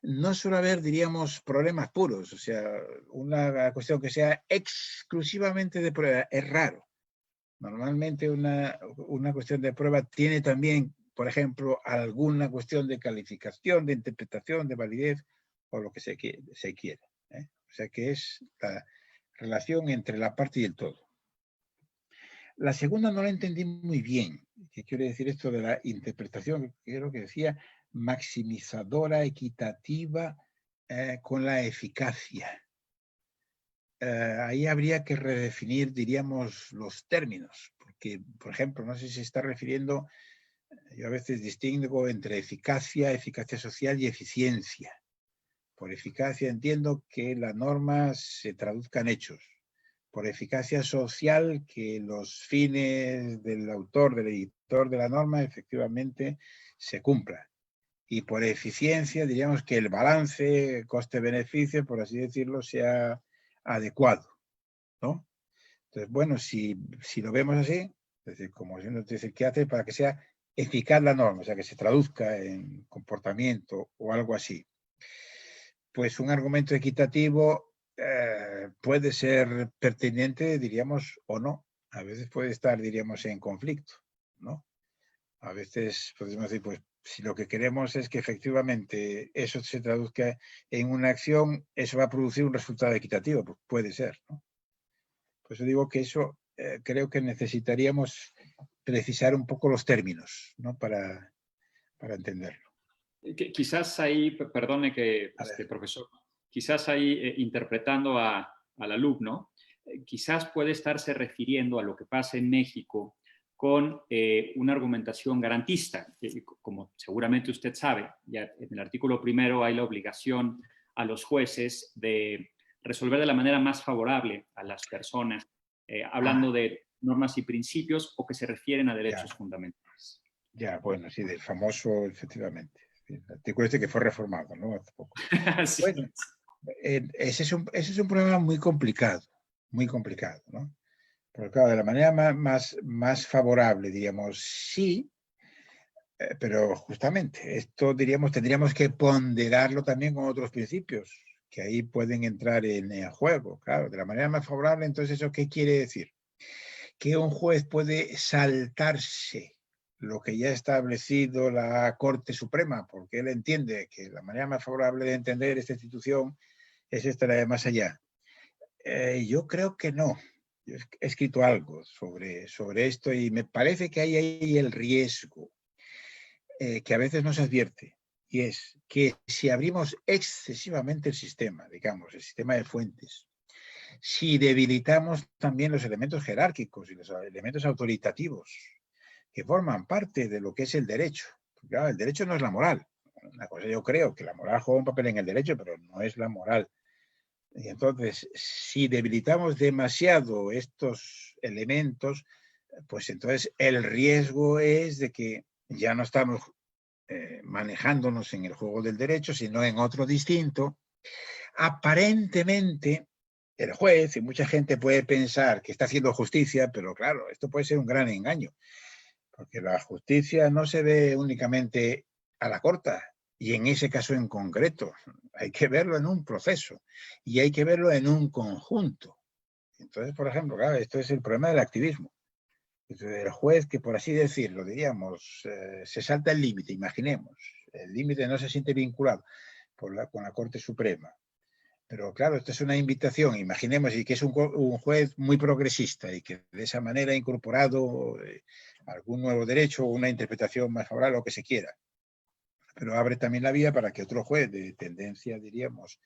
C: no suele haber, diríamos, problemas puros. O sea, una cuestión que sea exclusivamente de prueba es raro. Normalmente una cuestión de prueba tiene también, por ejemplo, alguna cuestión de calificación, de interpretación, de validez o lo que se quiera. O sea que es la relación entre la parte y el todo. La segunda no la entendí muy bien. ¿Qué quiere decir esto de la interpretación? Creo que decía maximizadora, equitativa, con la eficacia. Ahí habría que redefinir, diríamos, los términos. Porque, por ejemplo, no sé si se está refiriendo, yo a veces distingo entre eficacia, eficacia social y eficiencia. Por eficacia entiendo que la norma se traduzca en hechos. Por eficacia social, que los fines del autor, del editor de la norma, efectivamente se cumplan. Y por eficiencia, diríamos que el balance coste-beneficio, por así decirlo, sea adecuado, ¿no? Entonces, bueno, si lo vemos así, es decir, como si nos dice, ¿qué hace para que sea eficaz la norma? O sea, que se traduzca en comportamiento o algo así. Pues un argumento equitativo puede ser pertinente, diríamos, o no. A veces puede estar, diríamos, en conflicto, ¿no? A veces podemos decir, pues, si lo que queremos es que efectivamente eso se traduzca en una acción, eso va a producir un resultado equitativo, pues puede ser, ¿no? Por eso digo que eso creo que necesitaríamos precisar un poco los términos, ¿no? Para entenderlo.
A: Quizás ahí, perdone que,
C: A ver.
A: profesor, quizás ahí interpretando al alumno, quizás puede estarse refiriendo a lo que pasa en México con una argumentación garantista. Como seguramente usted sabe, ya en el artículo primero hay la obligación a los jueces de resolver de la manera más favorable a las personas, hablando de normas y principios o que se refieren a derechos fundamentales.
C: Ya, bueno, sí, del famoso, efectivamente. El artículo este que fue reformado, ¿no? Hace poco.
A: Sí.
C: Bueno, ese es un problema muy complicado, ¿no? Porque claro, de la manera más favorable, diríamos, sí, pero justamente esto, diríamos, tendríamos que ponderarlo también con otros principios que ahí pueden entrar en juego. Claro, de la manera más favorable, entonces, ¿eso qué quiere decir? Que un juez puede saltarse lo que ya ha establecido la Corte Suprema, porque él entiende que la manera más favorable de entender esta institución es esta, la de más allá. Yo creo que no. Yo he escrito algo sobre esto y me parece que hay ahí el riesgo que a veces no se advierte, y es que si abrimos excesivamente el sistema, digamos, el sistema de fuentes, si debilitamos también los elementos jerárquicos y los elementos autoritativos que forman parte de lo que es el derecho. Porque, claro, el derecho no es la moral. Una cosa, yo creo que la moral juega un papel en el derecho, pero no es la moral. Y entonces, si debilitamos demasiado estos elementos, pues entonces el riesgo es de que ya no estamos manejándonos en el juego del derecho, sino en otro distinto. Aparentemente, el juez y mucha gente puede pensar que está haciendo justicia, pero claro, esto puede ser un gran engaño, porque la justicia no se ve únicamente a la corta, y en ese caso en concreto, hay que verlo en un proceso, y hay que verlo en un conjunto. Entonces, por ejemplo, claro, esto es el problema del activismo. El juez que, por así decirlo, diríamos, se salta el límite, imaginemos, el límite no se siente vinculado con la Corte Suprema. Pero claro, esto es una invitación, imaginemos, y que es un juez muy progresista y que de esa manera ha incorporado algún nuevo derecho o una interpretación más favorable, lo que se quiera. Pero abre también la vía para que otro juez de tendencia, diríamos,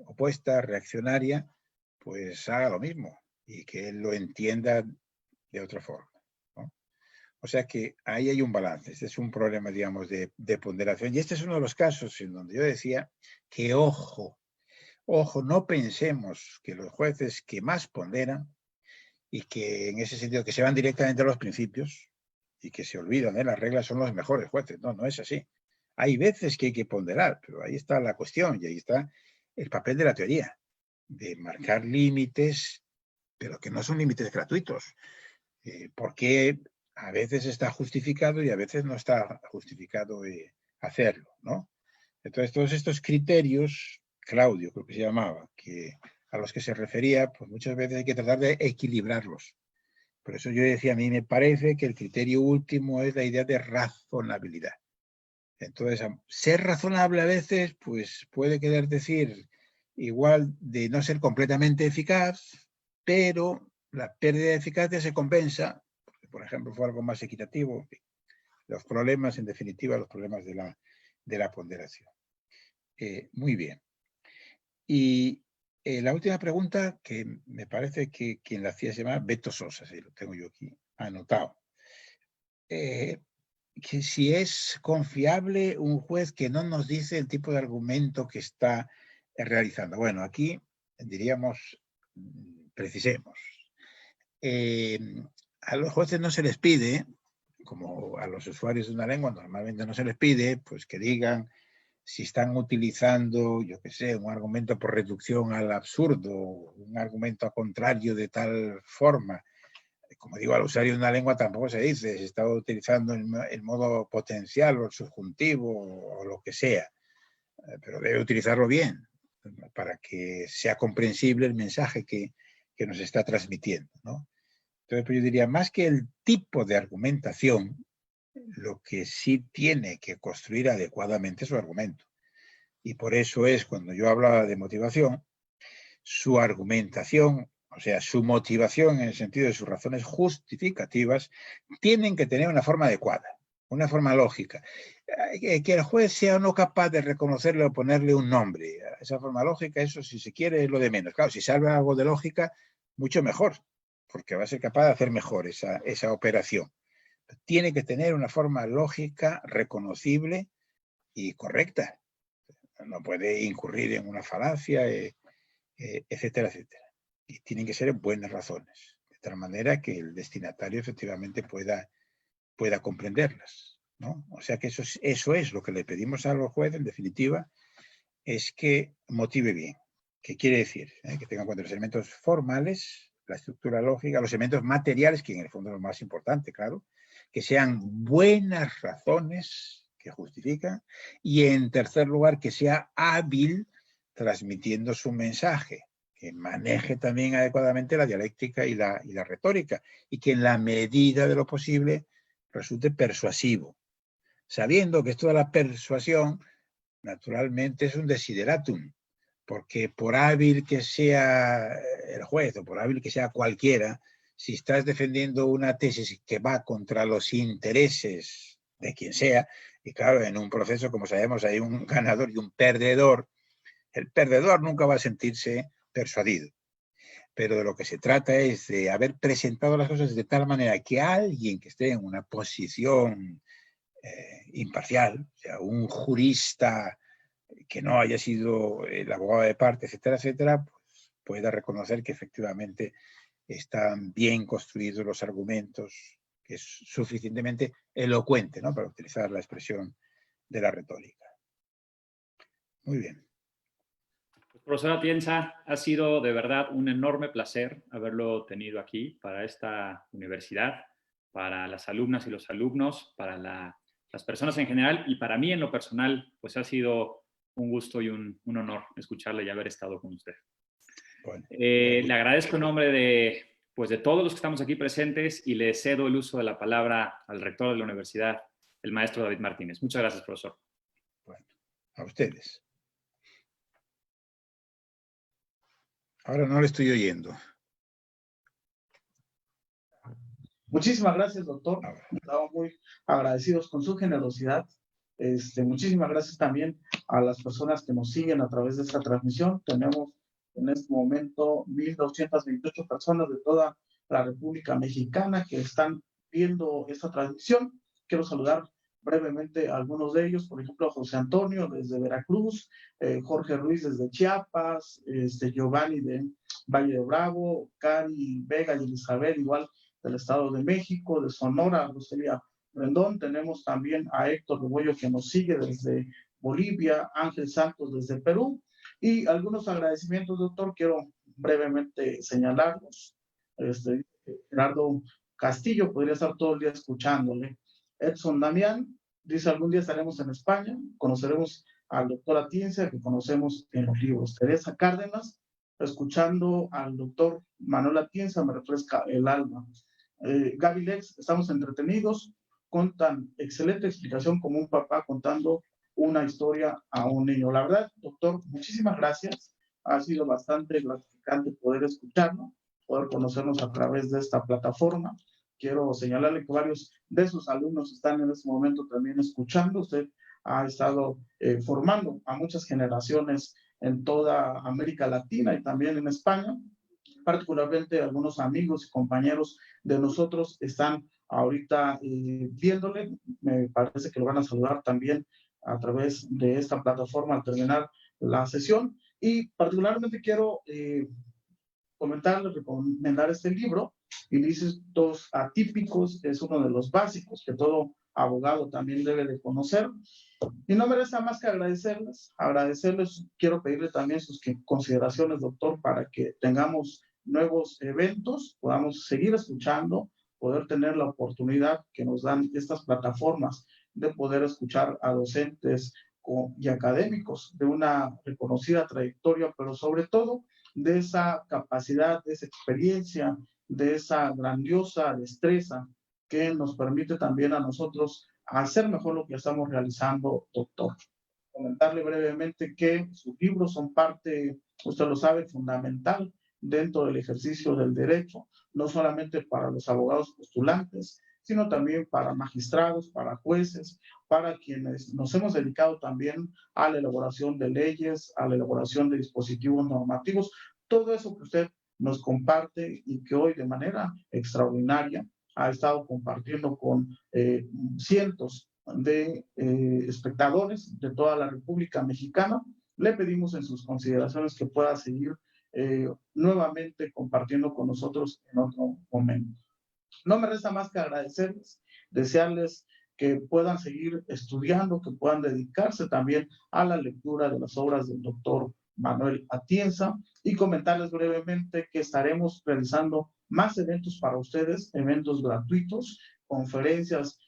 C: opuesta, reaccionaria, pues haga lo mismo y que él lo entienda de otra forma, ¿no? O sea que ahí hay un balance. Este es un problema, digamos, de ponderación. Y este es uno de los casos en donde yo decía que, ojo, no pensemos que los jueces que más ponderan y que en ese sentido que se van directamente a los principios y que se olvidan de las reglas son los mejores jueces. No, no es así. Hay veces que hay que ponderar, pero ahí está la cuestión y ahí está el papel de la teoría, de marcar límites, pero que no son límites gratuitos, porque a veces está justificado y a veces no está justificado hacerlo, ¿no? Entonces, todos estos criterios, Claudio creo que se llamaba, a los que se refería, pues muchas veces hay que tratar de equilibrarlos. Por eso yo decía, a mí me parece que el criterio último es la idea de razonabilidad. Entonces, ser razonable a veces, pues puede querer decir igual de no ser completamente eficaz, pero la pérdida de eficacia se compensa, porque, por ejemplo, fue algo más equitativo. Los problemas, en definitiva, los problemas de la ponderación. Muy bien. Y la última pregunta, que me parece que quien la hacía se llama Beto Sosa, sí, lo tengo yo aquí anotado. Que si es confiable un juez que no nos dice el tipo de argumento que está realizando. Bueno, aquí diríamos, precisemos. A los jueces no se les pide, como a los usuarios de una lengua normalmente no se les pide, pues que digan si están utilizando, yo qué sé, un argumento por reducción al absurdo, un argumento a contrario de tal forma. Como digo, al usuario de una lengua tampoco se dice si está utilizando el modo potencial o el subjuntivo o lo que sea, pero debe utilizarlo bien para que sea comprensible el mensaje que nos está transmitiendo, ¿no? Entonces, pues yo diría, más que el tipo de argumentación, lo que sí tiene que construir adecuadamente su argumento. Y por eso es cuando yo hablaba de motivación, su argumentación, o sea, su motivación en el sentido de sus razones justificativas, tienen que tener una forma adecuada, una forma lógica. Que el juez sea o no capaz de reconocerle o ponerle un nombre. Esa forma lógica, eso si se quiere es lo de menos. Claro, si sabe algo de lógica, mucho mejor, porque va a ser capaz de hacer mejor esa operación. Tiene que tener una forma lógica, reconocible y correcta. No puede incurrir en una falacia, etcétera, etcétera. Y tienen que ser buenas razones, de tal manera que el destinatario efectivamente pueda comprenderlas, ¿no? O sea que eso es lo que le pedimos a los jueces, en definitiva, es que motive bien. ¿Qué quiere decir? Que tenga en cuenta los elementos formales, la estructura lógica, los elementos materiales, que en el fondo es lo más importante, claro, que sean buenas razones que justifican, y en tercer lugar, que sea hábil transmitiendo su mensaje, que maneje también adecuadamente la dialéctica y la retórica, y que en la medida de lo posible resulte persuasivo, sabiendo que esto de la persuasión naturalmente es un desideratum, porque por hábil que sea el juez o por hábil que sea cualquiera, si estás defendiendo una tesis que va contra los intereses de quien sea, y claro, en un proceso, como sabemos, hay un ganador y un perdedor, el perdedor nunca va a sentirse persuadido. Pero de lo que se trata es de haber presentado las cosas de tal manera que alguien que esté en una posición imparcial, o sea, un jurista que no haya sido el abogado de parte, etcétera, etcétera, pues pueda reconocer que efectivamente están bien construidos los argumentos, que es suficientemente elocuente, ¿no?, para utilizar la expresión de la retórica. Muy bien.
A: Pues, profesor Atienza, ha sido de verdad un enorme placer haberlo tenido aquí para esta universidad, para las alumnas y los alumnos, para las personas en general y para mí en lo personal, pues ha sido un gusto y un honor escucharle y haber estado con usted.
C: Bueno,
A: le agradezco en nombre de todos los que estamos aquí presentes y le cedo el uso de la palabra al rector de la universidad, el maestro David Martínez. Muchas gracias, profesor.
C: Bueno, a ustedes. Ahora no le estoy oyendo.
B: Muchísimas gracias, doctor. Estamos muy agradecidos con su generosidad. Muchísimas gracias también a las personas que nos siguen a través de esta transmisión. Tenemos en este momento 1,228 personas de toda la República Mexicana que están viendo esta transmisión. Quiero saludar brevemente a algunos de ellos, por ejemplo, José Antonio desde Veracruz, Jorge Ruiz desde Chiapas, Giovanni de Valle de Bravo, Cari Vega y Elizabeth igual del Estado de México, de Sonora, Roselia Rendón. Tenemos también a Héctor Rebollo que nos sigue desde Bolivia, Ángel Santos desde Perú, Y algunos agradecimientos, doctor, quiero brevemente señalarlos. Gerardo Castillo podría estar todo el día escuchándole. Edson Damián dice: algún día estaremos en España, conoceremos al doctor Atienza, que conocemos en los libros. Teresa Cárdenas: escuchando al doctor Manuel Atienza me refresca el alma. Gaby Lex: estamos entretenidos con tan excelente explicación como un papá contando una historia a un niño. La verdad, doctor, muchísimas gracias. Ha sido bastante gratificante poder escucharlo, poder conocernos a través de esta plataforma. Quiero señalarle que varios de sus alumnos están en este momento también escuchando. Usted ha estado formando a muchas generaciones en toda América Latina y también en España. Particularmente algunos amigos y compañeros de nosotros están ahorita viéndole. Me parece que lo van a saludar también a través de esta plataforma al terminar la sesión. Y particularmente quiero comentarles, recomendar este libro, Ilícitos Atípicos. Es uno de los básicos que todo abogado también debe de conocer. Y no me resta más que agradecerles. Quiero pedirle también sus consideraciones, doctor, para que tengamos nuevos eventos, podamos seguir escuchando, poder tener la oportunidad que nos dan estas plataformas de poder escuchar a docentes y académicos de una reconocida trayectoria, pero sobre todo de esa capacidad, de esa experiencia, de esa grandiosa destreza que nos permite también a nosotros hacer mejor lo que estamos realizando, doctor. Comentarle brevemente que sus libros son parte, usted lo sabe, fundamental dentro del ejercicio del derecho, no solamente para los abogados postulantes, sino también para magistrados, para jueces, para quienes nos hemos dedicado también a la elaboración de leyes, a la elaboración de dispositivos normativos, todo eso que usted nos comparte y que hoy de manera extraordinaria ha estado compartiendo con cientos de espectadores de toda la República Mexicana. Le pedimos en sus consideraciones que pueda seguir nuevamente compartiendo con nosotros en otro momento. No me resta más que agradecerles, desearles que puedan seguir estudiando, que puedan dedicarse también a la lectura de las obras del doctor Manuel Atienza, y comentarles brevemente que estaremos realizando más eventos para ustedes, eventos gratuitos, conferencias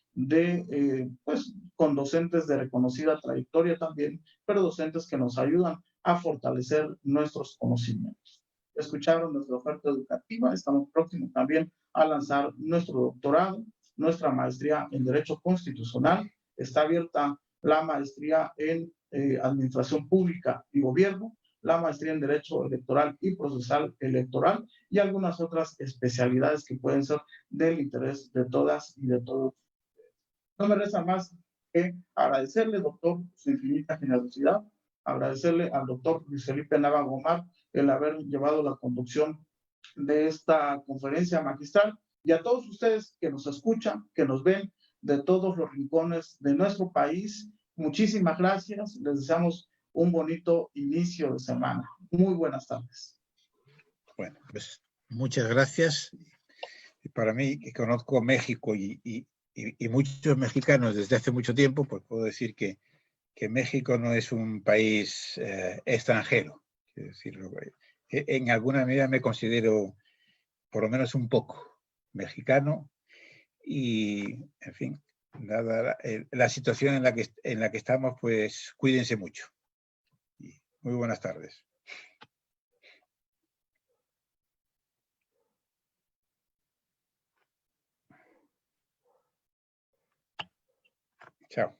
B: con docentes de reconocida trayectoria también, pero docentes que nos ayudan a fortalecer nuestros conocimientos. Escucharon nuestra oferta educativa, estamos próximos también a lanzar nuestro doctorado, nuestra maestría en Derecho Constitucional. Está abierta la maestría en Administración Pública y Gobierno, la maestría en Derecho Electoral y Procesal Electoral y algunas otras especialidades que pueden ser del interés de todas y de todos. No me resta más que agradecerle, doctor, su infinita generosidad, agradecerle al doctor Luis Felipe Nava Gomar el haber llevado la conducción de esta conferencia magistral, y a todos ustedes que nos escuchan, que nos ven de todos los rincones de nuestro país, muchísimas gracias. Les deseamos un bonito inicio de semana. Muy buenas tardes.
C: Bueno, pues muchas gracias. Para mí, que conozco México y muchos mexicanos desde hace mucho tiempo, pues puedo decir que México no es un país extranjero. Quiero decirlo, en alguna medida me considero, por lo menos un poco, mexicano y, en fin, dada la situación en la que estamos, pues cuídense mucho. Muy buenas tardes. Chao.